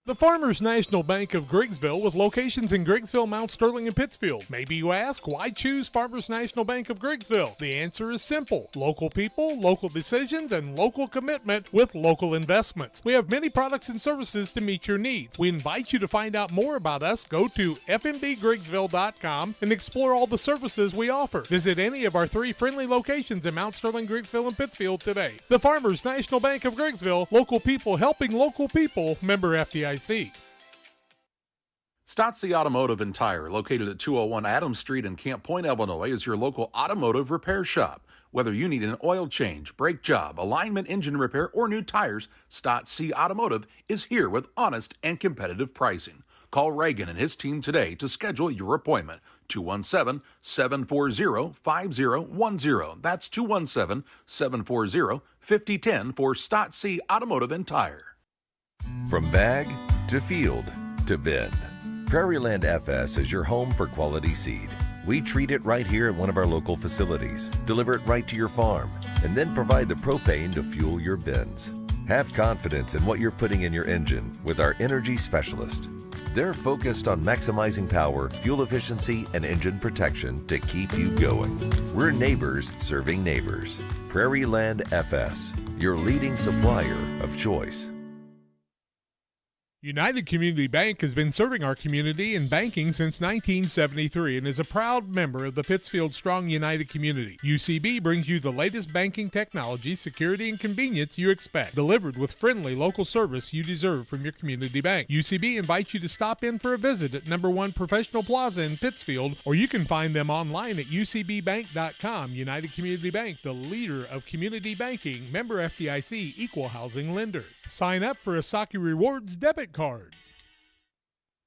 The Farmers National Bank of Griggsville, with locations in Griggsville, Mount Sterling, and Pittsfield. Maybe you ask, why choose Farmers National Bank of Griggsville? The answer is simple. Local people, local decisions, and local commitment with local investments. We have many products and services to meet your needs. We invite you to find out more about us. Go to fmbgriggsville.com and explore all the services we offer. Visit any of our 3 friendly locations in Mount Sterling, Griggsville, and Pittsfield today. The Farmers National Bank of Griggsville, local people helping local people, member FDIC. Stotzi Automotive and Tire, located at 201 Adams Street in Camp Point, Illinois, is your local automotive repair shop. Whether you need an oil change, brake job, alignment, engine repair, or new tires, Stotzi Automotive is here with honest and competitive pricing. Call Reagan and his team today to schedule your appointment. 217-740-5010. That's 217-740-5010 for Stotzi Automotive and Tire. From bag to field to bin, Prairieland FS is your home for quality seed. We treat it right here at one of our local facilities, deliver it right to your farm, and then provide the propane to fuel your bins. Have confidence in what you're putting in your engine with our energy specialist. They're focused on maximizing power, fuel efficiency, and engine protection to keep you going. We're neighbors serving neighbors. Prairieland FS, your leading supplier of choice. United Community Bank has been serving our community in banking since 1973 and is a proud member of the Pittsfield Strong United community. UCB brings you the latest banking technology, security, and convenience you expect, delivered with friendly local service you deserve from your community bank. UCB invites you to stop in for a visit at number 1 Professional Plaza in Pittsfield, or you can find them online at ucbbank.com. United Community Bank, the leader of community banking, member FDIC, equal housing lender. Sign up for a Saki Rewards debit card.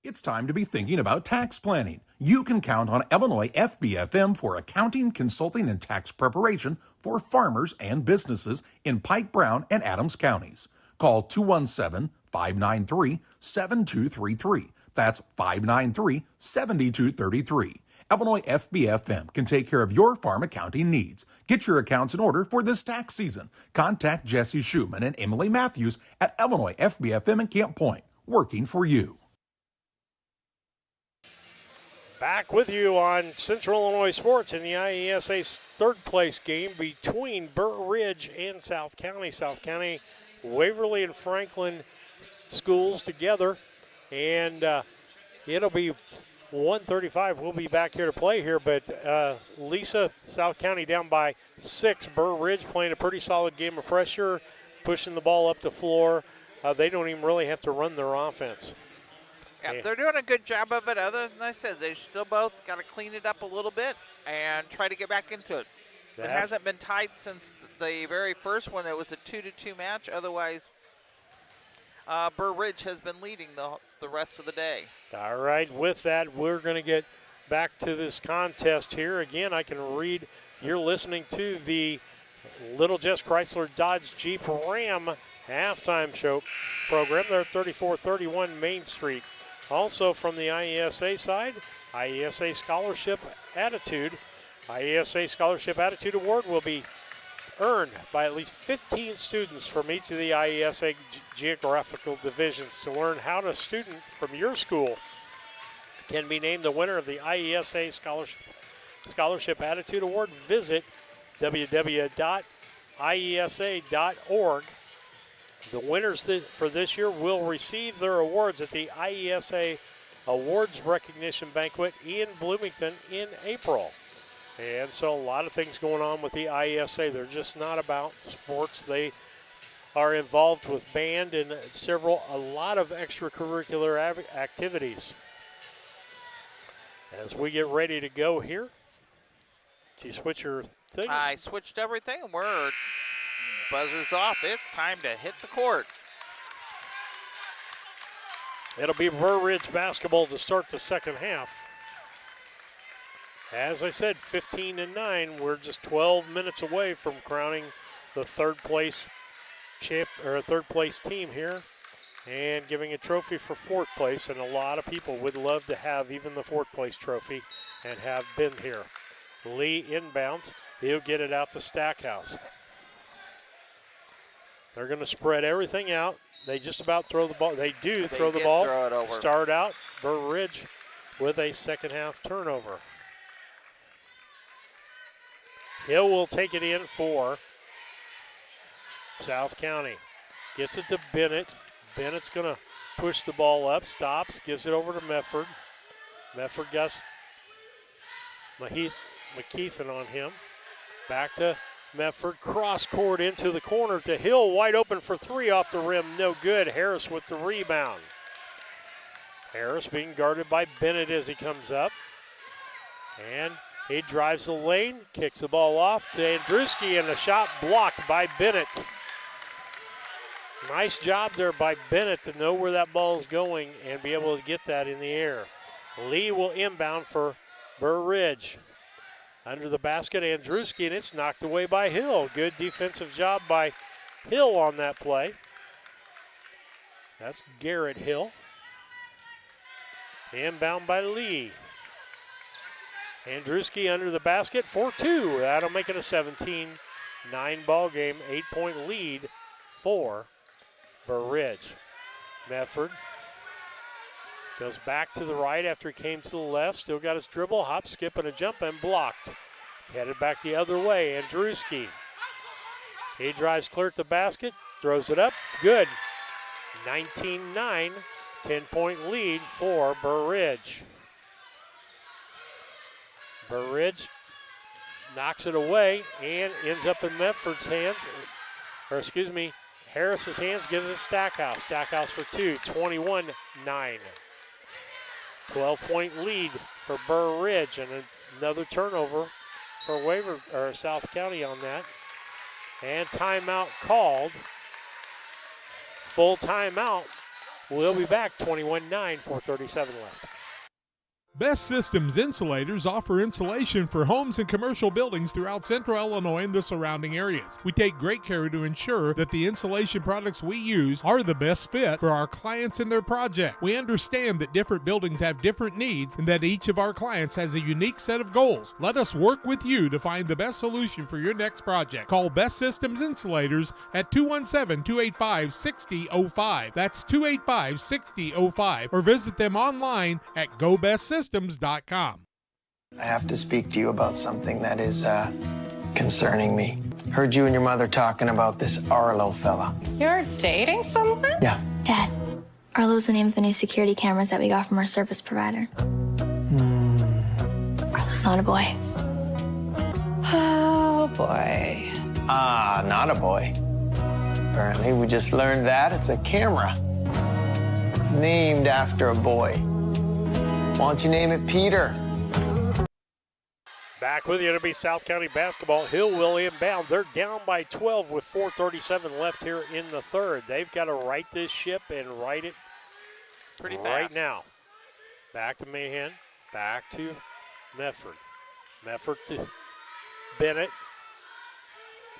It's time to be thinking about tax planning. You can count on Illinois FBFM for accounting, consulting, and tax preparation for farmers and businesses in Pike, Brown, and Adams counties. Call 217-593-7233. That's 593-7233. Illinois FBFM can take care of your farm accounting needs. Get your accounts in order for this tax season. Contact Jesse Schumann and Emily Matthews at Illinois FBFM in Camp Point, working for you. Back with you on Central Illinois Sports in the IESA third place game between Burr Ridge and South County. South County, Waverly and Franklin schools together, and it'll be 1:35. We'll be back here to play here, but Lisa, South County down by 6. Burr Ridge playing a pretty solid game of pressure, pushing the ball up the floor. They don't even really have to run their offense. Yeah, they're doing a good job of it. Other than I said, they still both got to clean it up a little bit and try to get back into it. It hasn't been tight since the very first one. It was a 2-2 match. Otherwise, Burr Ridge has been leading the rest of the day. All right, with that, we're going to get back to this contest here. Again, I can read, you're listening to the Little Jess Chrysler Dodge Jeep Ram halftime show program. They're at 3431 Main Street. Also from the IESA side, IESA Scholarship Attitude. IESA Scholarship Attitude Award will be earned by at least 15 students from each of the IESA geographical divisions. To learn how a student from your school can be named the winner of the IESA Scholarship Attitude Award, visit www.iesa.org. The winners for this year will receive their awards at the IESA Awards Recognition Banquet in Bloomington in April. And so a lot of things going on with the IESA. They're just not about sports. They are involved with band and a lot of extracurricular activities. As we get ready to go here, did you switch your things? I switched everything. We're buzzers off. It's time to hit the court. It'll be Burr Ridge basketball to start the second half. As I said, 15-9. We're just 12 minutes away from crowning the third place team here and giving a trophy for fourth place. And a lot of people would love to have even the fourth place trophy and have been here. Lee inbounds. He'll get it out to Stackhouse. They're going to spread everything out. They just about throw the ball. They throw the ball. Throw it over. Start out. Burr Ridge with a second half turnover. Hill will take it in for South County. Gets it to Bennett. Bennett's going to push the ball up. Stops. Gives it over to Mefford. Mefford got McKeithen on him. Back to Mefford, cross court into the corner to Hill, wide open for three off the rim, no good. Harris with the rebound. Harris being guarded by Bennett as he comes up. And he drives the lane, kicks the ball off to Andruski, and a shot blocked by Bennett. Nice job there by Bennett to know where that ball is going and be able to get that in the air. Lee will inbound for Burr Ridge. Under the basket, Andruski, and it's knocked away by Hill. Good defensive job by Hill on that play. That's Garrett Hill. Inbound by Lee. Andruski under the basket for two. That'll make it a 17-9 ball game. 8-point lead for Burr Ridge. Mefford goes back to the right after he came to the left. Still got his dribble, hop, skip, and a jump, and blocked. Headed back the other way, Andruski. He drives clear at the basket, throws it up, good. 19-9, 10-point lead for Burr Ridge. Burr Ridge knocks it away and ends up in Medford's hands, Harris's hands, gives it Stackhouse. Stackhouse for two, 21-9. 12-point lead for Burr Ridge, and another turnover for South County on that. And timeout called. Full timeout. We'll be back, 21-9, 4:37 left. Best Systems Insulators offer insulation for homes and commercial buildings throughout central Illinois and the surrounding areas. We take great care to ensure that the insulation products we use are the best fit for our clients and their project. We understand that different buildings have different needs and that each of our clients has a unique set of goals. Let us work with you to find the best solution for your next project. Call Best Systems Insulators at 217-285-6005. That's 285-6005. Or visit them online at GoBestSystems.com. I have to speak to you about something that is concerning me. Heard you and your mother talking about this Arlo fella. You're dating someone? Yeah. Dad, Arlo's the name of the new security cameras that we got from our service provider. Arlo's not a boy. Oh, boy. Not a boy. Apparently, we just learned that it's a camera named after a boy. Why don't you name it Peter? Back with you to be South County basketball. Hill will inbound. They're down by 12 with 4:37 left here in the third. They've got to right this ship and right it pretty fast right now. Back to Mahan. Back to Medford. Medford to Bennett.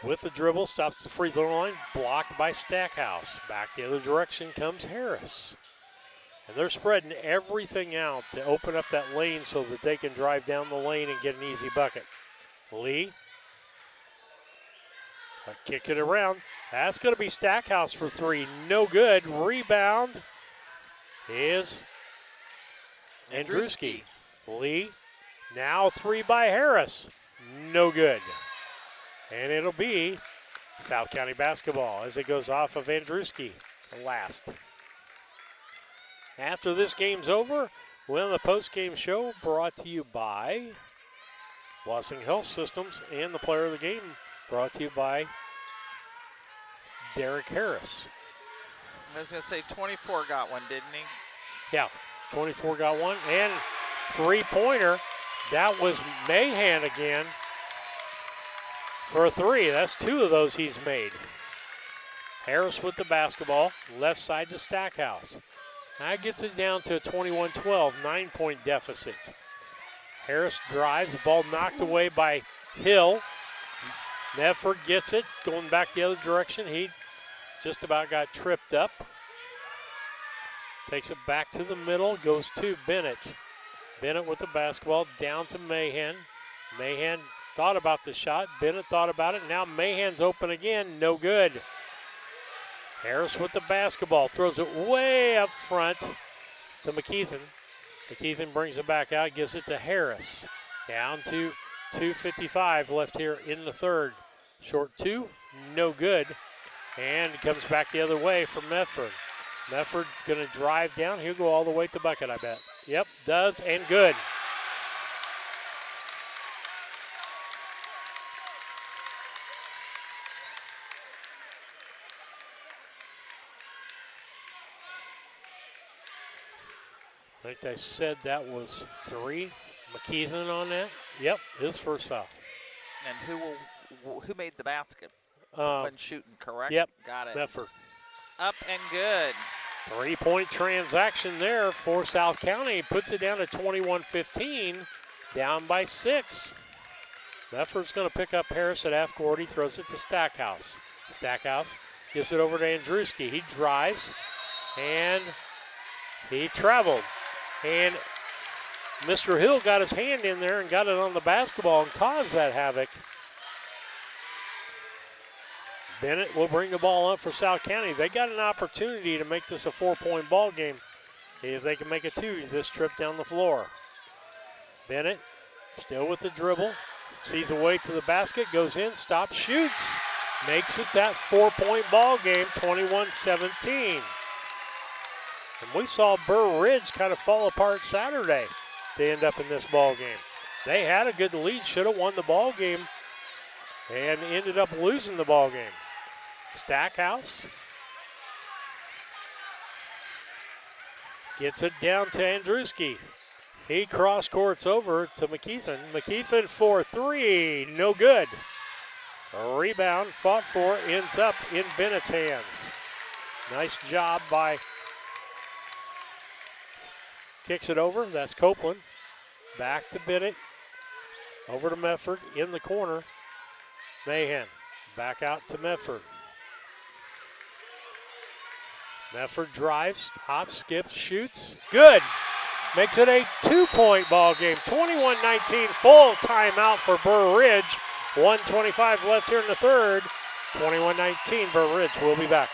With the dribble, stops the free throw line. Blocked by Stackhouse. Back the other direction comes Harris. And they're spreading everything out to open up that lane so that they can drive down the lane and get an easy bucket. Lee. Kick it around. That's going to be Stackhouse for three. No good. Rebound is Andruski. Lee. Now three by Harris. No good. And it'll be South County basketball as it goes off of Andruski last. After this game's over, we'll have the post-game show brought to you by Blessing Health Systems and the player of the game brought to you by Derek Harris. I was going to say 24 got one, didn't he? Yeah, 24 got one. And three-pointer, that was Mahan again for a three. That's two of those he's made. Harris with the basketball, left side to Stackhouse. That gets it down to a 21-12, 9-point deficit. Harris drives, the ball knocked away by Hill. Medford gets it, going back the other direction. He just about got tripped up. Takes it back to the middle, goes to Bennett. Bennett with the basketball, down to Mahan. Mahan thought about the shot, Bennett thought about it. Now Mahan's open again, no good. Harris with the basketball, throws it way up front to McKeithen. McKeithen brings it back out, gives it to Harris. Down to 2:55 left here in the third. Short two, no good. And it comes back the other way for Medford. Medford gonna drive down. He'll go all the way to the bucket, I bet. Yep, does, and good. I think they said that was three. McKeithen on that. Yep, his first foul. And who made the basket when shooting, correct? Yep, got it. Medford. Up and good. 3-point transaction there for South County. Puts it down to 21-15, down by 6. Medford's going to pick up Harris at half court. He throws it to Stackhouse. Stackhouse gives it over to Andruski. He drives, and he traveled. And Mr. Hill got his hand in there and got it on the basketball and caused that havoc. Bennett will bring the ball up for South County. They got an opportunity to make this a 4-point ball game. If they can make it 2 this trip down the floor. Bennett still with the dribble. Sees a way to the basket, goes in, stops, shoots. Makes it that 4-point ball game, 21-17. And we saw Burr Ridge kind of fall apart Saturday to end up in this ball game. They had a good lead, should have won the ball game, and ended up losing the ball game. Stackhouse gets it down to Andruski. He cross courts over to McKeithen. McKeithen for three, no good. A rebound, fought for, ends up in Bennett's hands. Nice job by, kicks it over, that's Copeland. Back to Bennett. Over to Medford in the corner. Mahan back out to Medford. Medford drives, hops, skips, shoots. Good. Makes it a 2-point ball game. 21-19, full timeout for Burr Ridge. 1:25 left here in the third. 21-19, Burr Ridge. We'll be back.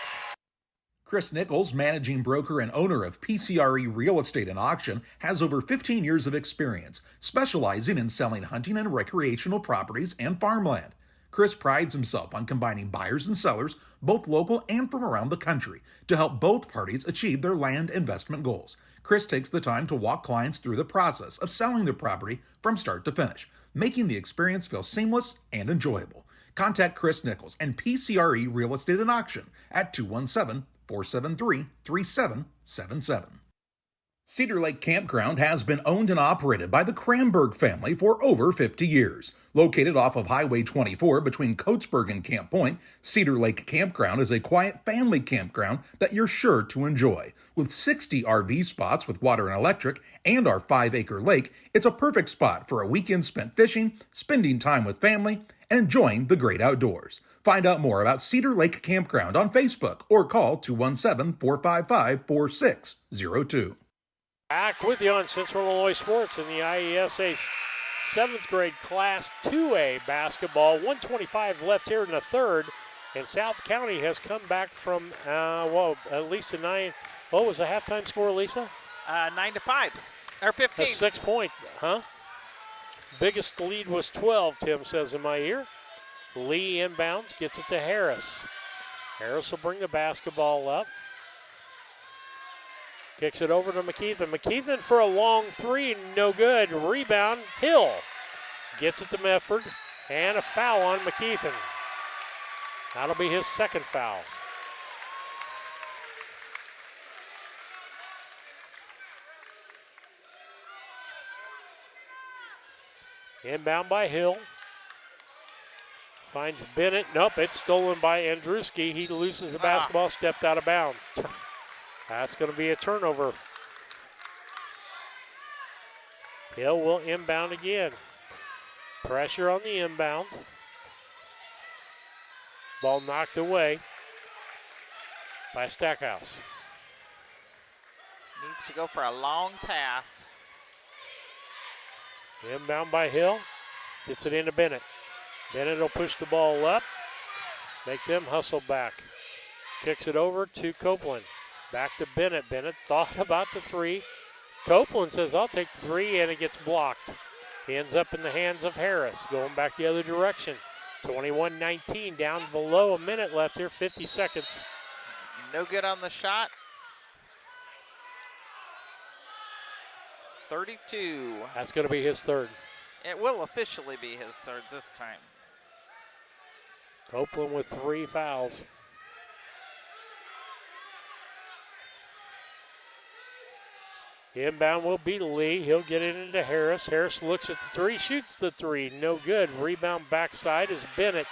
Chris Nichols, managing broker and owner of PCRE Real Estate and Auction, has over 15 years of experience, specializing in selling hunting and recreational properties and farmland. Chris prides himself on combining buyers and sellers, both local and from around the country, to help both parties achieve their land investment goals. Chris takes the time to walk clients through the process of selling their property from start to finish, making the experience feel seamless and enjoyable. Contact Chris Nichols and PCRE Real Estate and Auction at 217-473-3777. Cedar Lake Campground has been owned and operated by the Kramberg family for over 50 years. Located off of Highway 24 between Coatesburg and Camp Point, Cedar Lake Campground is a quiet family campground that you're sure to enjoy. With 60 RV spots with water and electric and our 5-acre lake, it's a perfect spot for a weekend spent fishing, spending time with family, and enjoying the great outdoors. Find out more about Cedar Lake Campground on Facebook or call 217-455-4602. Back with you on Central Illinois Sports in the IESA 7th grade Class 2A basketball. 1:25 left here in the third, and South County has come back from, at least a 9. What was the halftime score, Lisa? 9-5, or 15. A 6-point, huh? Biggest lead was 12, Tim says in my ear. Lee inbounds, gets it to Harris. Harris will bring the basketball up. Kicks it over to McKeithen. McKeithen for a long three, no good. Rebound, Hill. Gets it to Medford, and a foul on McKeithen. That'll be his second foul. Inbound by Hill. Finds Bennett. Nope, it's stolen by Andruski. He loses the basketball, stepped out of bounds. That's going to be a turnover. Hill will inbound again. Pressure on the inbound. Ball knocked away by Stackhouse. Needs to go for a long pass. Inbound by Hill. Gets it into Bennett. Bennett will push the ball up. Make them hustle back. Kicks it over to Copeland. Back to Bennett. Bennett thought about the three. Copeland says, I'll take the three, and it gets blocked. He ends up in the hands of Harris, going back the other direction. 21-19, down below a minute left here, 50 seconds. No good on the shot. 32. That's going to be his third. It will officially be his third this time. Copeland with 3 fouls. Inbound will be Lee. He'll get it into Harris. Harris looks at the three, shoots the three. No good. Rebound backside is Bennett.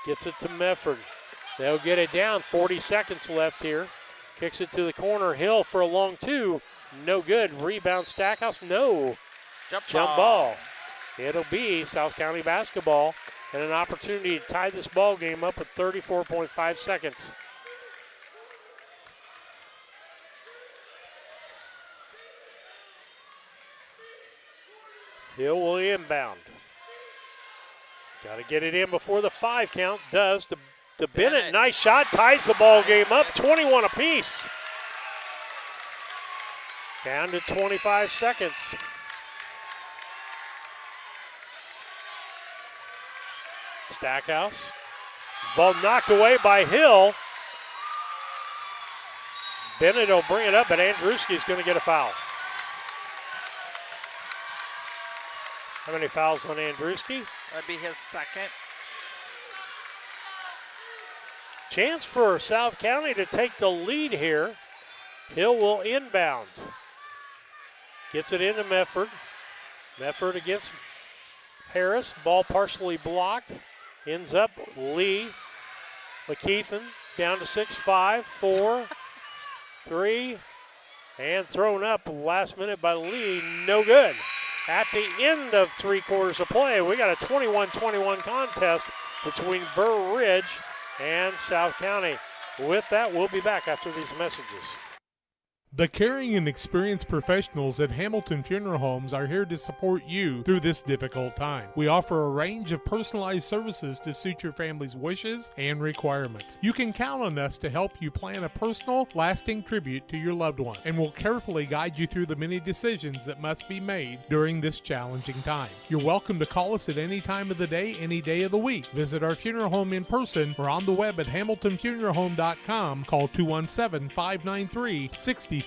Gets it to Medford. They'll get it down. 40 seconds left here. Kicks it to the corner. Hill for a long two. No good. Rebound Stackhouse. No. Jump ball. It'll be South County basketball and an opportunity to tie this ball game up with 34.5 seconds. Hill will inbound. Got to get it in before the 5 count. Does to Bennett. Nice shot. Ties the ball game up. 21 apiece. Down to 25 seconds. Stackhouse. Ball knocked away by Hill. Bennett will bring it up, but Andruski's going to get a foul. How many fouls on Andruski? That'd be his second. Chance for South County to take the lead here. Hill will inbound. Gets it into Medford. Medford against Harris. Ball partially blocked. Ends up Lee. McKeithen down to 6-5, 4, 3. And thrown up last minute by Lee, no good. At the end of 3 quarters of play, we got a 21-21 contest between Burr Ridge and South County. With that, we'll be back after these messages. The caring and experienced professionals at Hamilton Funeral Homes are here to support you through this difficult time. We offer a range of personalized services to suit your family's wishes and requirements. You can count on us to help you plan a personal, lasting tribute to your loved one, and we'll carefully guide you through the many decisions that must be made during this challenging time. You're welcome to call us at any time of the day, any day of the week. Visit our funeral home in person or on the web at hamiltonfuneralhome.com. Call 217-593-6517.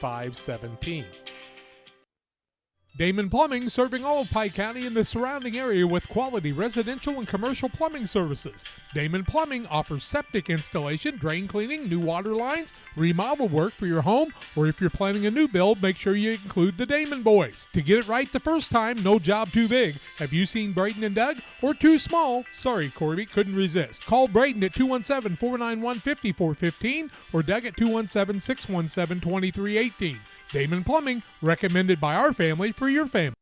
Damon Plumbing, serving all of Pike County and the surrounding area with quality residential and commercial plumbing services. Damon Plumbing offers septic installation, drain cleaning, new water lines, remodel work for your home, or if you're planning a new build, make sure you include the Damon boys. To get it right the first time, no job too big. Have you seen Braden and Doug? Or too small? Sorry, Corby, couldn't resist. Call Braden at 217-491-5415 or Doug at 217-617-2318. Damon Plumbing, recommended by our family for your family.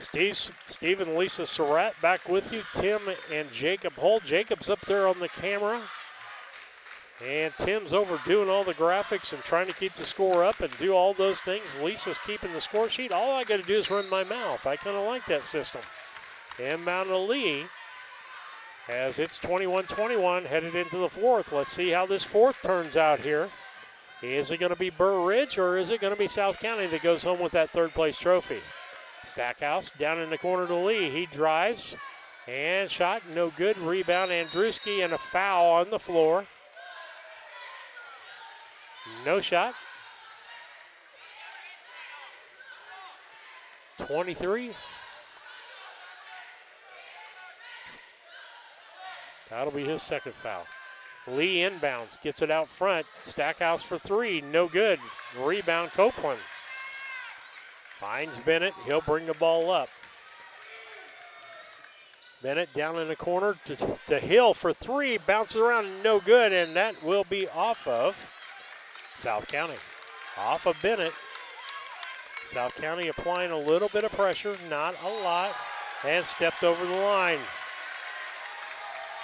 Steve and Lisa Surratt back with you. Tim and Jacob Holt. Jacob's up there on the camera. And Tim's over doing all the graphics and trying to keep the score up and do all those things. Lisa's keeping the score sheet. All I got to do is run my mouth. I kind of like that system. Inbound to Lee as it's 21-21 headed into the fourth. Let's see how this fourth turns out here. Is it going to be Burr Ridge or is it going to be South County that goes home with that third place trophy? Stackhouse down in the corner to Lee. He drives and shot, no good. Rebound, Andruski, and a foul on the floor. No shot. 23. That'll be his second foul. Lee inbounds, gets it out front. Stackhouse for 3, no good. Rebound, Copeland. Finds Bennett, he'll bring the ball up. Bennett down in the corner to Hill for 3, bounces around, no good, and that will be off of South County. Off of Bennett. South County applying a little bit of pressure, not a lot, and stepped over the line.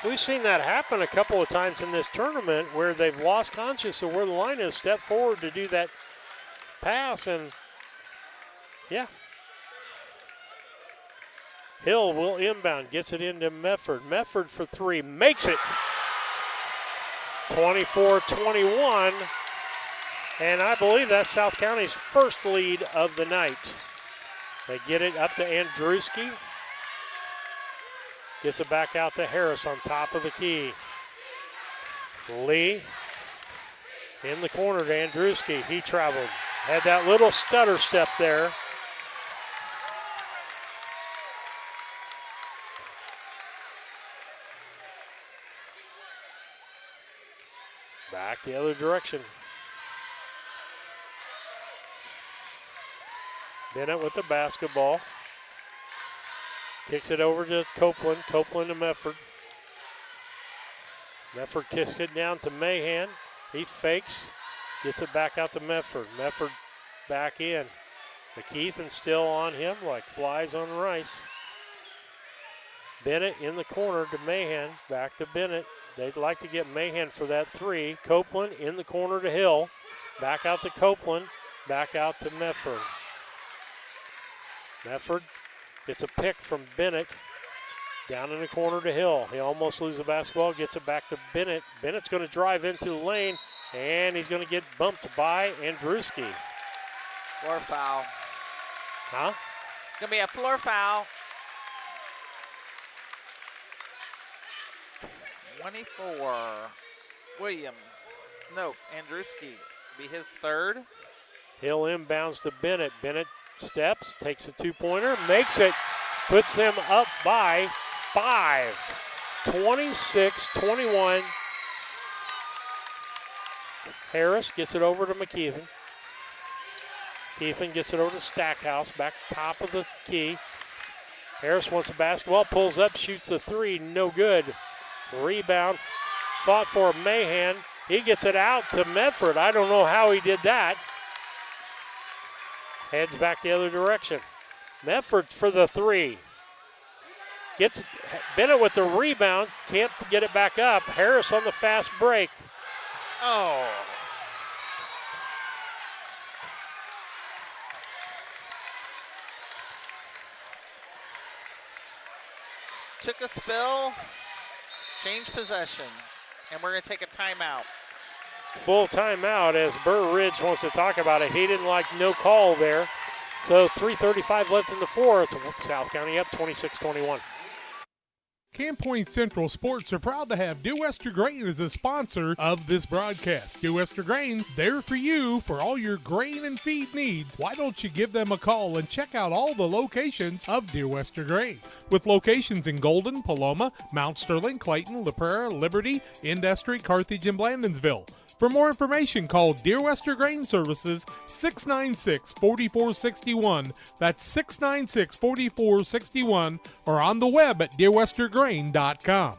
We've seen that happen a couple of times in this tournament where they've lost conscious of where the line is, stepped forward to do that pass, and yeah. Hill will inbound, gets it into Medford. Medford for 3, makes it. 24-21, and I believe that's South County's first lead of the night. They get it up to Andruski. Gets it back out to Harris on top of the key. Lee in the corner to Andruski. He traveled. Had that little stutter step there. Back the other direction. Bennett with the basketball. Kicks it over to Copeland. Copeland to Medford. Medford kicks it down to Mahan. He fakes. Gets it back out to Medford. Medford back in. McKeithen still on him like flies on rice. Bennett in the corner to Mahan. Back to Bennett. They'd like to get Mahan for that 3. Copeland in the corner to Hill. Back out to Copeland. Back out to Medford. Medford gets a pick from Bennett. Down in the corner to Hill. He almost loses the basketball. Gets it back to Bennett. Bennett's going to drive into the lane. And he's going to get bumped by Andruski. Floor foul. Huh? It's going to be a floor foul. 24. Williams. Nope. Andruski be his third. Hill inbounds to Bennett. Bennett steps, takes a 2-pointer, makes it, puts them up by 5. 26-21. Harris gets it over to McKeithen. McKeithen gets it over to Stackhouse, back top of the key. Harris wants the basketball, pulls up, shoots the 3, no good. Rebound, fought for Mahan, He gets it out to Medford. I don't know how he did that. Heads back the other direction. Medford for the three. Gets Bennett with the rebound. Can't get it back up. Harris on the fast break. Oh. Took a spill, changed possession, and we're going to take a timeout. Full timeout as Burr Ridge wants to talk about it. He didn't like no call there. So 3:35 left in the fourth. South County up 26-21. Camp Point Central Sports are proud to have Dear Western Grain as a sponsor of this broadcast. Dear Western Grain, there for you for all your grain and feed needs. Why don't you give them a call and check out all the locations of Dear Western Grain? With locations in Golden, Paloma, Mount Sterling, Clayton, La Prairie, Liberty, Industry, Carthage, and Blandonsville. For more information, call Dear Western Grain Services 696-4461. That's 696-4461, or on the web at dearwesterngrain.com.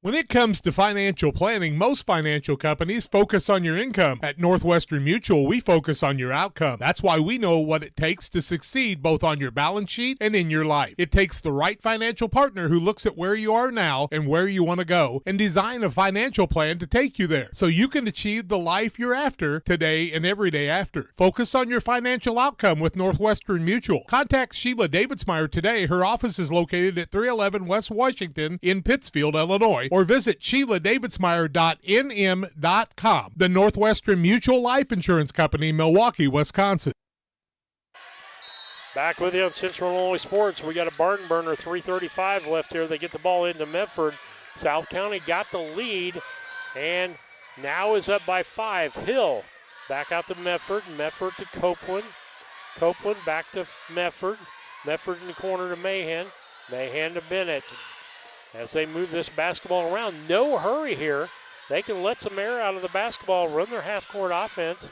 When it comes to financial planning, most financial companies focus on your income. At Northwestern Mutual, we focus on your outcome. That's why we know what it takes to succeed both on your balance sheet and in your life. It takes the right financial partner who looks at where you are now and where you want to go and design a financial plan to take you there so you can achieve the life you're after today and every day after. Focus on your financial outcome with Northwestern Mutual. Contact Sheila Davidsmeyer today. Her office is located at 311 West Washington in Pittsfield, Illinois, or visit SheilaDavidsmeyer.nm.com. The Northwestern Mutual Life Insurance Company, Milwaukee, Wisconsin. Back with you on Central Illinois Sports. We got a barn burner, 3:35 left here. They get the ball into Medford. South County got the lead and now is up by 5. Hill back out to Medford. Medford to Copeland. Copeland back to Medford. Medford in the corner to Mahan. Mahan to Bennett. As they move this basketball around, no hurry here. They can let some air out of the basketball, run their half-court offense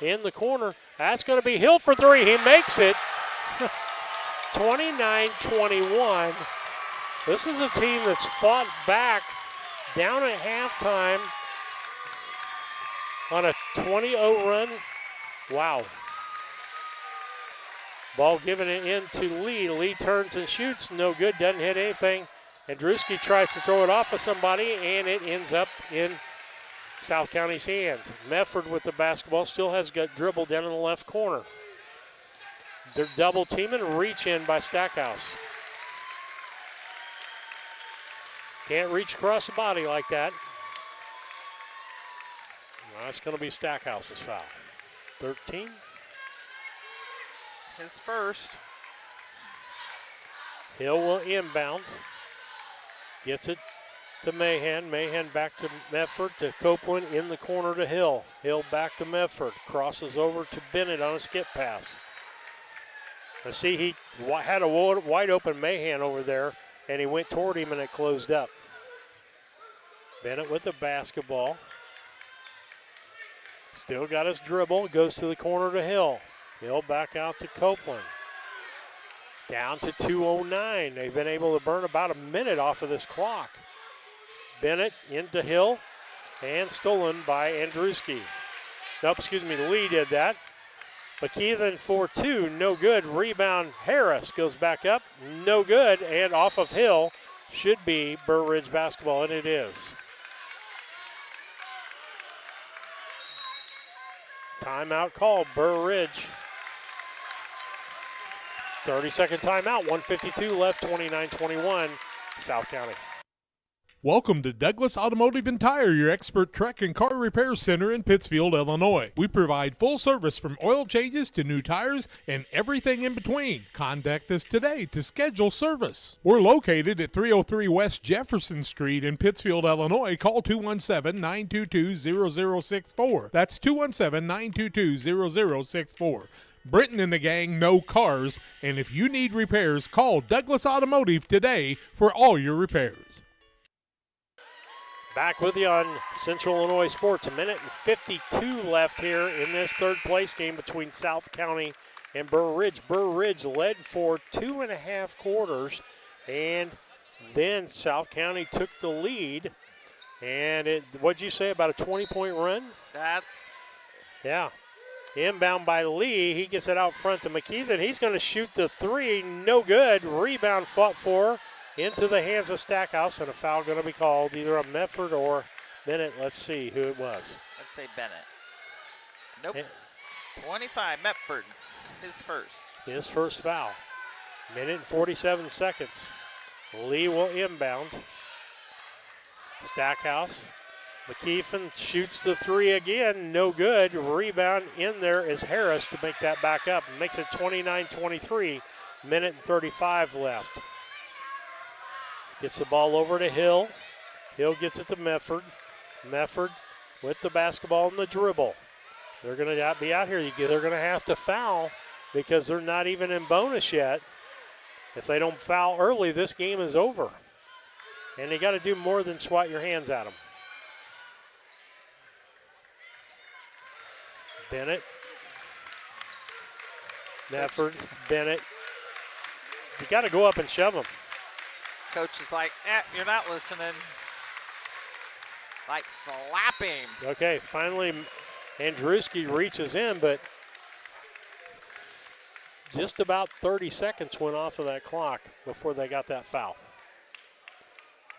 in the corner. That's going to be Hill for three. He makes it. 29-21. This is a team that's fought back down at halftime on a 20-0 run. Wow. Ball given it in to Lee. Lee turns and shoots. No good. Doesn't hit anything. Andruski tries to throw it off of somebody, and it ends up in South County's hands. Medford with the basketball still has got dribbled down in the left corner. They're double teaming, reach in by Stackhouse. Can't reach across the body like that. Well, that's going to be Stackhouse's foul. 13. His first. Hill will inbound. Gets it to Mahan. Mahan back to Medford to Copeland in the corner to Hill. Hill back to Medford. Crosses over to Bennett on a skip pass. I see he had a wide open Mahan over there, and he went toward him and it closed up. Bennett with the basketball. Still got his dribble. Goes to the corner to Hill. Hill back out to Copeland. Down to 2:09. They've been able to burn about a minute off of this clock. Bennett into Hill and stolen by Andruski. Nope, excuse me, Lee did that. McKeithen for 2, no good. Rebound, Harris goes back up, no good. And off of Hill should be Burr Ridge basketball, and it is. Timeout called, Burr Ridge. 30-second timeout, 1:52 left, 29-21, South County. Welcome to Douglas Automotive and Tire, your expert truck and car repair center in Pittsfield, Illinois. We provide full service from oil changes to new tires and everything in between. Contact us today to schedule service. We're located at 303 West Jefferson Street in Pittsfield, Illinois. Call 217-922-0064. That's 217-922-0064. Britton and the gang know cars, and if you need repairs, call Douglas Automotive today for all your repairs. Back with you on Central Illinois Sports. 1:52 left here in this third place game between South County and Burr Ridge. Burr Ridge led for 2.5 quarters and Then South County took the lead. And what'd you say, about a 20-point run? Yeah. Inbound by Lee. He gets it out front to McKeithen. He's going to shoot the three. No good. Rebound fought for into the hands of Stackhouse. And a foul going to be called either on Medford or Bennett. Let's see who it was. Let's say Bennett. Nope. 25, Medford. His first foul. Minute and 47 seconds. Lee will inbound. Stackhouse. McKeithen shoots the three again. No good. Rebound in there is Harris to make that back up. Makes it 29-23. Minute and 35 left. Gets the ball over to Hill. Hill gets it to Medford. Medford with the basketball and the dribble. They're going to be out here. They're going to have to foul because they're not even in bonus yet. If they don't foul early, this game is over. And they got to do more than swat your hands at them. Bennett. Medford. Bennett. You got to go up and shove them. Coach is like, you're not listening. Like, slap him. Okay, finally Andruski reaches in, but just about 30 seconds went off of that clock before they got that foul.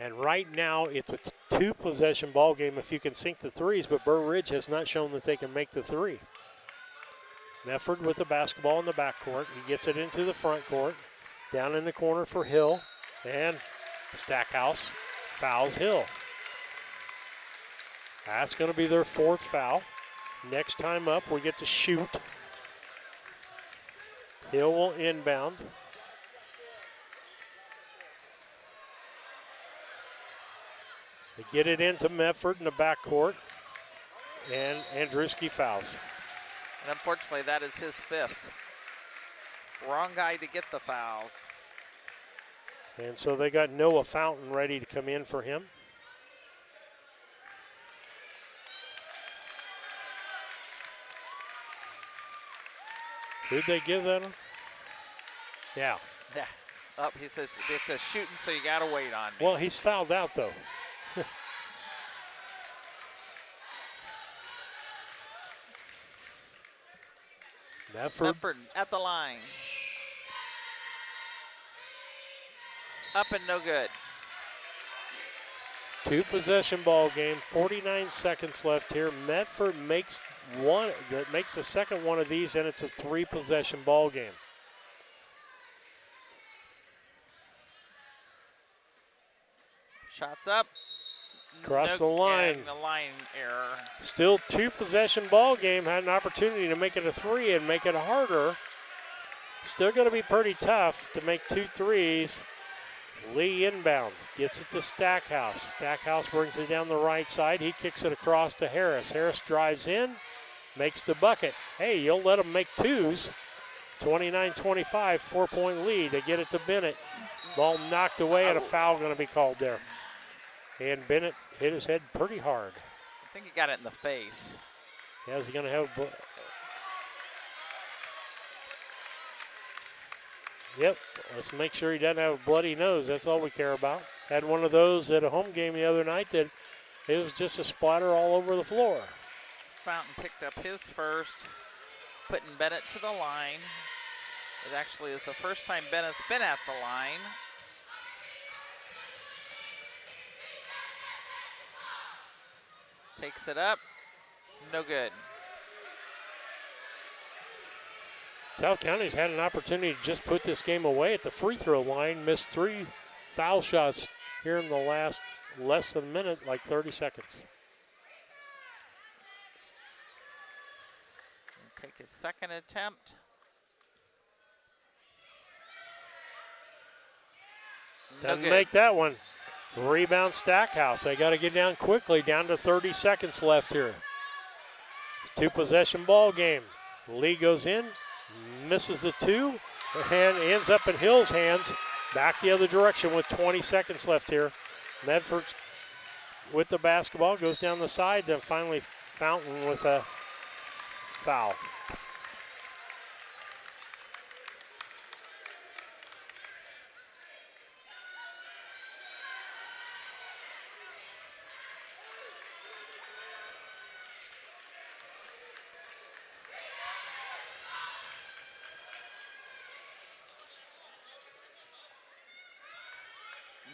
And right now it's a two-possession ball game if you can sink the threes, but Burr Ridge has not shown that they can make the three. Medford with the basketball in the backcourt. He gets it into the front court. Down in the corner for Hill. And Stackhouse fouls Hill. That's going to be their fourth foul. Next time up, we get to shoot. Hill will inbound. They get it into Medford in the backcourt. And Andruski fouls. And unfortunately, that is his fifth. Wrong guy to get the fouls. And so they got Noah Fountain ready to come in for him. Who'd they give that on? Yeah. Yeah. Up, he says it's a shooting, so you got to wait on me. Well, he's fouled out, though. Medford at the line. Up and no good. Two-possession ball game, 49 seconds left here. Medford makes the second one of these, and it's a three-possession ball game. Shots up. Across the line. The line error. Still two-possession ball game. Had an opportunity to make it a three and make it harder. Still going to be pretty tough to make two threes. Lee inbounds, gets it to Stackhouse. Stackhouse brings it down the right side. He kicks it across to Harris. Harris drives in, makes the bucket. Hey, you'll let them make twos. 29-25, 4-point lead. They get it to Bennett. Ball knocked away and a foul going to be called there. And Bennett hit his head pretty hard. I think he got it in the face. Yeah, is he going to have... Yep, let's make sure he doesn't have a bloody nose. That's all we care about. Had one of those at a home game the other night that it was just a splatter all over the floor. Fountain picked up his first, putting Bennett to the line. It actually is the first time Bennett's been at the line. Takes it up, no good. South County's had an opportunity to just put this game away at the free throw line. Missed three foul shots here in the last less than a minute, like 30 seconds. Take his second attempt. Doesn't make that one. Rebound Stackhouse. They got to get down quickly, down to 30 seconds left here. Two-possession ball game. Lee goes in, misses the two, and ends up in Hill's hands. Back the other direction with 20 seconds left here. Medford with the basketball, goes down the sides, and finally Fountain with a foul.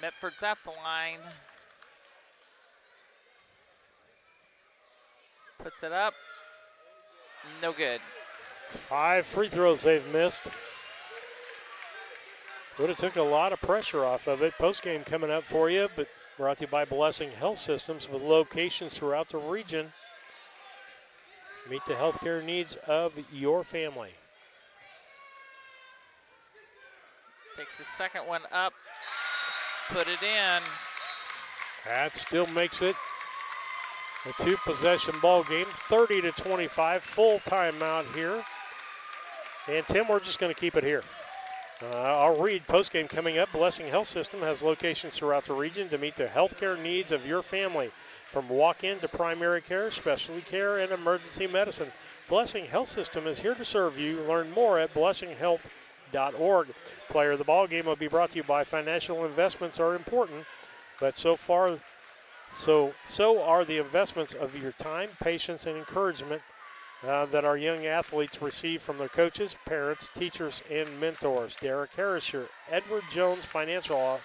Mitford's at the line. Puts it up. No good. 5 free throws they've missed. Would have took a lot of pressure off of it. Postgame coming up for you, but brought to you by Blessing Health Systems with locations throughout the region. Meet the healthcare needs of your family. Takes the second one up. Put it in. That still makes it a 2-possession ball game, 30-25, full timeout here. And Tim, we're just going to keep it here. I'll read postgame coming up. Blessing Health System has locations throughout the region to meet the healthcare needs of your family. From walk-in to primary care, specialty care, and emergency medicine. Blessing Health System is here to serve you. Learn more at blessinghealth.org. Player of the ball game will be brought to you by Financial Investments are important, but so are the investments of your time, patience, and encouragement that our young athletes receive from their coaches, parents, teachers, and mentors. Derek Harris, your Edward Jones financial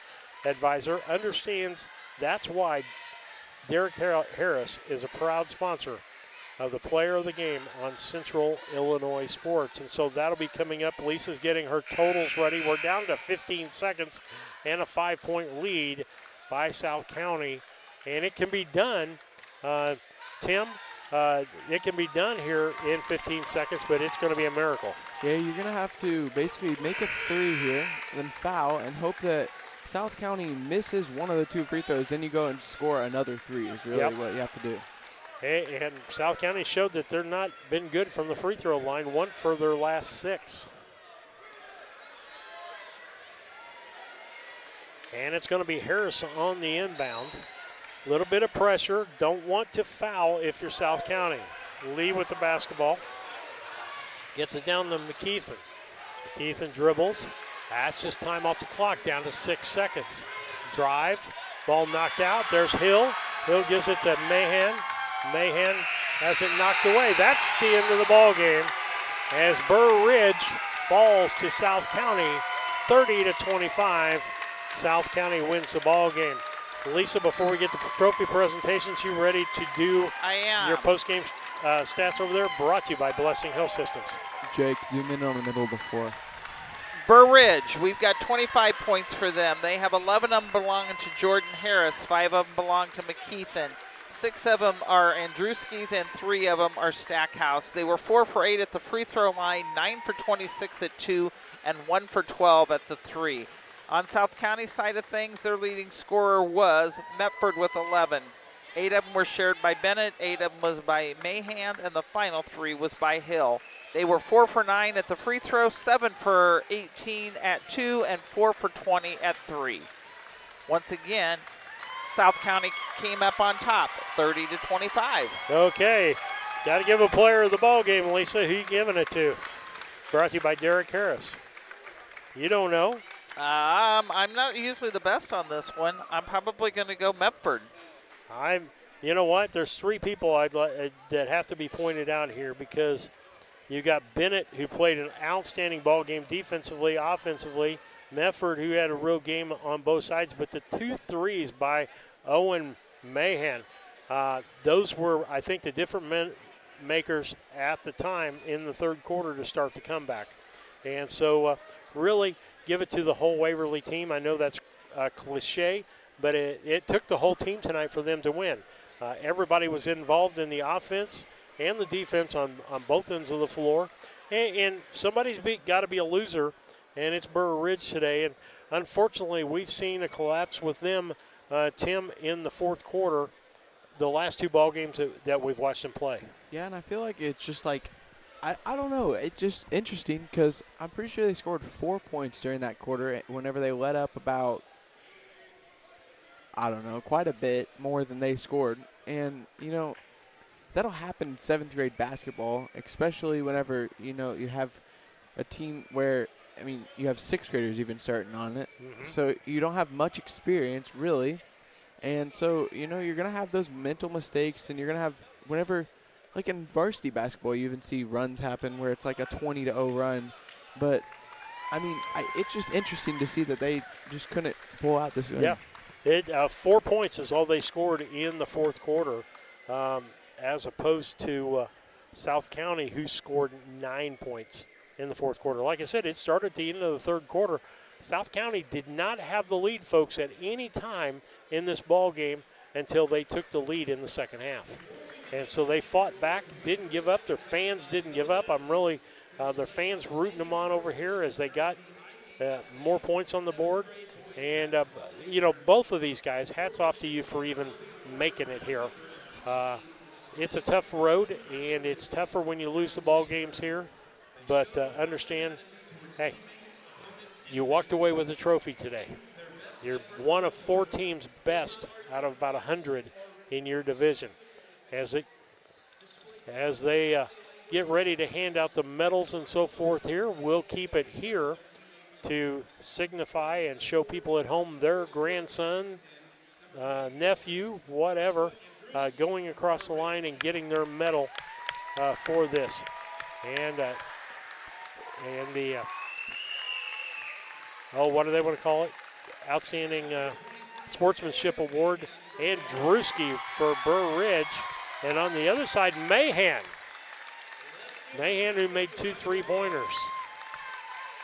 advisor, understands that's why Derek Harris is a proud sponsor of the player of the game on Central Illinois Sports. And so that'll be coming up. Lisa's getting her totals ready. We're down to 15 seconds and a 5-point lead by South County. And it can be done, Tim. It can be done here in 15 seconds, but it's going to be a miracle. Yeah, you're going to have to basically make a 3 here, then foul, and hope that South County misses one of the 2 free throws. Then you go and score another 3 is really what you have to do. Hey, and South County showed that they're not been good from the free throw line, 1 for their last 6. And it's going to be Harris on the inbound. A little bit of pressure. Don't want to foul if you're South County. Lee with the basketball. Gets it down to McKeithen. McKeithen dribbles. That's just time off the clock, down to 6 seconds. Drive. Ball knocked out. There's Hill. Hill gives it to Mahan. Mahan has it knocked away. That's the end of the ball game as Burr Ridge falls to South County 30-25. South County wins the ball game. Lisa, before we get the trophy presentations, you ready to do your post-game stats over there? Brought to you by Blessing Health Systems. Jake, zoom in on the middle of the floor. Burr Ridge, we've got 25 points for them. They have 11 of them belonging to Jordan Harris. 5 of them belong to McKeithen. 6 of them are Andruskis, and 3 of them are Stackhouse. They were 4 for 8 at the free throw line, 9 for 26 at 2, and 1 for 12 at the 3. On South County side of things, their leading scorer was Metford with 11. 8 of them were shared by Bennett, 8 of them was by Mahan, and the final 3 was by Hill. They were 4 for 9 at the free throw, 7 for 18 at 2, and 4 for 20 at 3. Once again, South County came up on top, 30-25. Okay, got to give a player of the ball game, Lisa. Who you giving it to? Brought to you by Derek Harris. You don't know? I'm not usually the best on this one. I'm probably going to go Metford. You know what? There's 3 people that have to be pointed out here because you got Bennett, who played an outstanding ball game defensively, offensively. Metford, who had a real game on both sides, but the 2 threes by Owen Mahan, those were, I think, the different makers at the time in the third quarter to start the comeback. And so really give it to the whole Waverly team. I know that's a cliche, but it took the whole team tonight for them to win. Everybody was involved in the offense and the defense on both ends of the floor. And somebody's got to be a loser, and it's Burr Ridge today. And unfortunately, we've seen a collapse with them, Tim, in the fourth quarter, the last 2 ball games that we've watched them play. Yeah, and I feel like it's just like, I don't know. It's just interesting because I'm pretty sure they scored 4 points during that quarter whenever they let up about, I don't know, quite a bit more than they scored. And, you know, that'll happen in 7th grade basketball, especially whenever, you know, you have a team where, I mean, you have 6th graders even starting on it. Mm-hmm. So you don't have much experience, really. And so, you know, you're going to have those mental mistakes, and you're going to have whenever – like in varsity basketball, you even see runs happen where it's like a 20-0 run. But I mean, it's just interesting to see that they just couldn't pull out this win. Yeah, 4 points is all they scored in the fourth quarter, as opposed to South County, who scored 9 points in the fourth quarter. Like I said, it started at the end of the third quarter. South County did not have the lead, folks, at any time in this ball game until they took the lead in the second half. And so they fought back, didn't give up. Their fans didn't give up. I'm really, their fans rooting them on over here as they got more points on the board. And, you know, both of these guys, hats off to you for even making it here. It's a tough road, and it's tougher when you lose the ball games here. But understand, hey, you walked away with a trophy today. You're one of 4 teams best out of about 100 in your division. As they get ready to hand out the medals and so forth here, we'll keep it here to signify and show people at home their grandson, nephew, whatever, going across the line and getting their medal for this. And the, what do they want to call it? Outstanding Sportsmanship Award, and Drewski for Burr Ridge. And on the other side, Mahan, who made 2 3-pointers.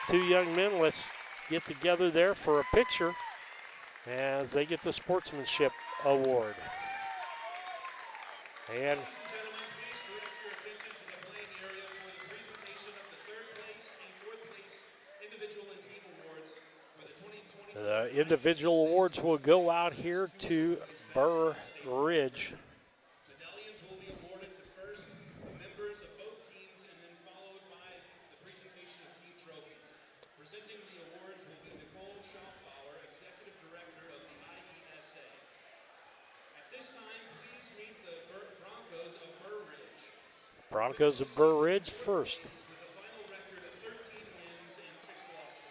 2 young men, let's get together there for a picture as they get the Sportsmanship Award. And the individual awards will go out here to Burr Ridge. Medallions will be awarded to first members of both teams and then followed by the presentation of team trophies. Presenting the awards will be Nicole Schaufauer, Executive Director of the IESA. At this time, please meet the Broncos of Burr Ridge. Broncos of Burr Ridge first. With a final record of 13 wins and 6 losses.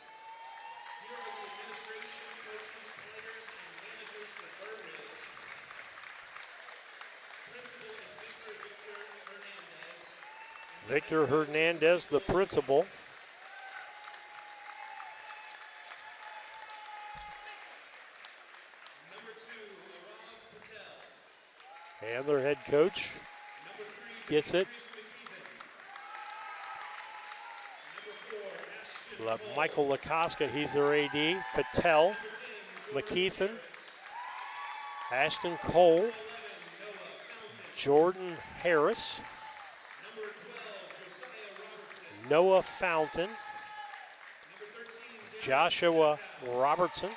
Here are the administration, coaches, players, and managers for Burr Ridge. Principal is Mr. Victor Hernandez. Victor Hernandez, the principal. Number 2, Arav Patel. And their head coach gets it. Michael Lakoska, he's their AD. Patel, McKeithen, Ashton Cole, Jordan Harris, Noah Fountain, Joshua Robertson,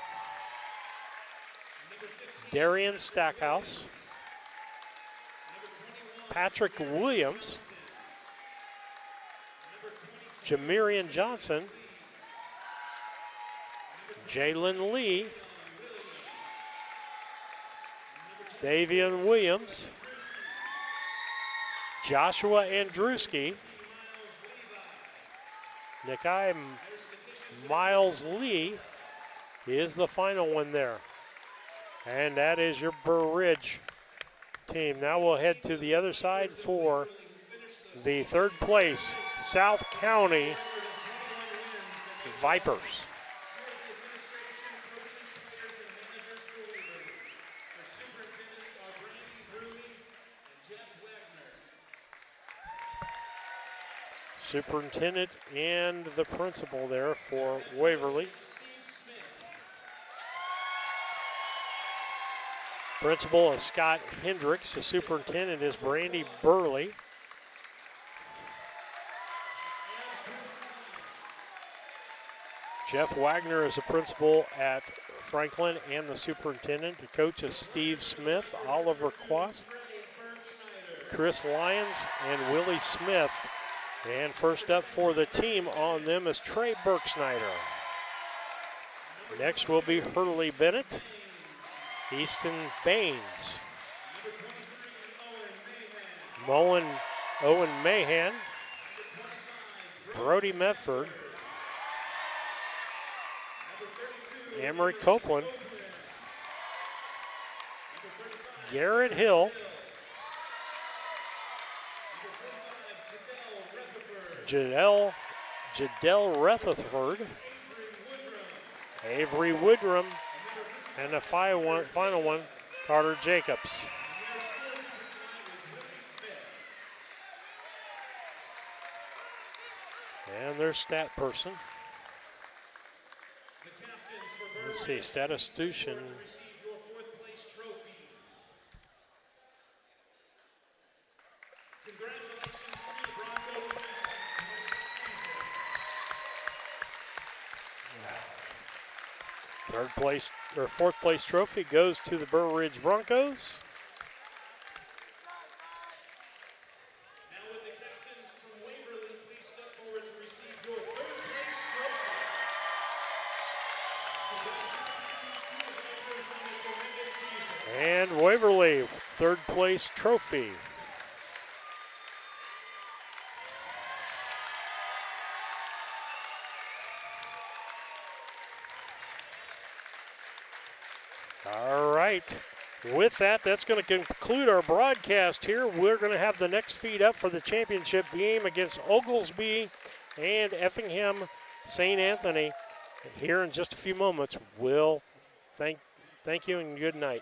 Darian Stackhouse, Patrick Williams, Jamirian Johnson, Jalen Lee, Davian Williams, Joshua Andruski, Nikai Miles Lee is the final one there. And that is your Burr Ridge team. Now we'll head to the other side for the third place South County Vipers. Superintendent and the principal there for Waverly. Principal is Scott Hendricks. The superintendent is Brandy Burley. Jeff Wagner is the principal at Franklin and the superintendent. The coach is Steve Smith, Oliver Quast, Chris Lyons, and Willie Smith. And first up for the team on them is Trey Berksnyder. Next will be Hurley Bennett, Easton Baines, Owen Mahan, Brody Medford, Emery Copeland, Garrett Hill, Jadell Rutherford, Avery Woodrum. And the final one, Carter Jacobs. And their stat person. Let's see, statistician. Third place or fourth place trophy goes to the Burr Ridge Broncos. Now would the captains from Waverly please step forward to receive your third place trophy. Congratulations on a tremendous season. And Waverly, third place trophy. All right. With that, that's going to conclude our broadcast here. We're going to have the next feed up for the championship game against Oglesby and Effingham St. Anthony here in just a few moments. We'll thank you and good night.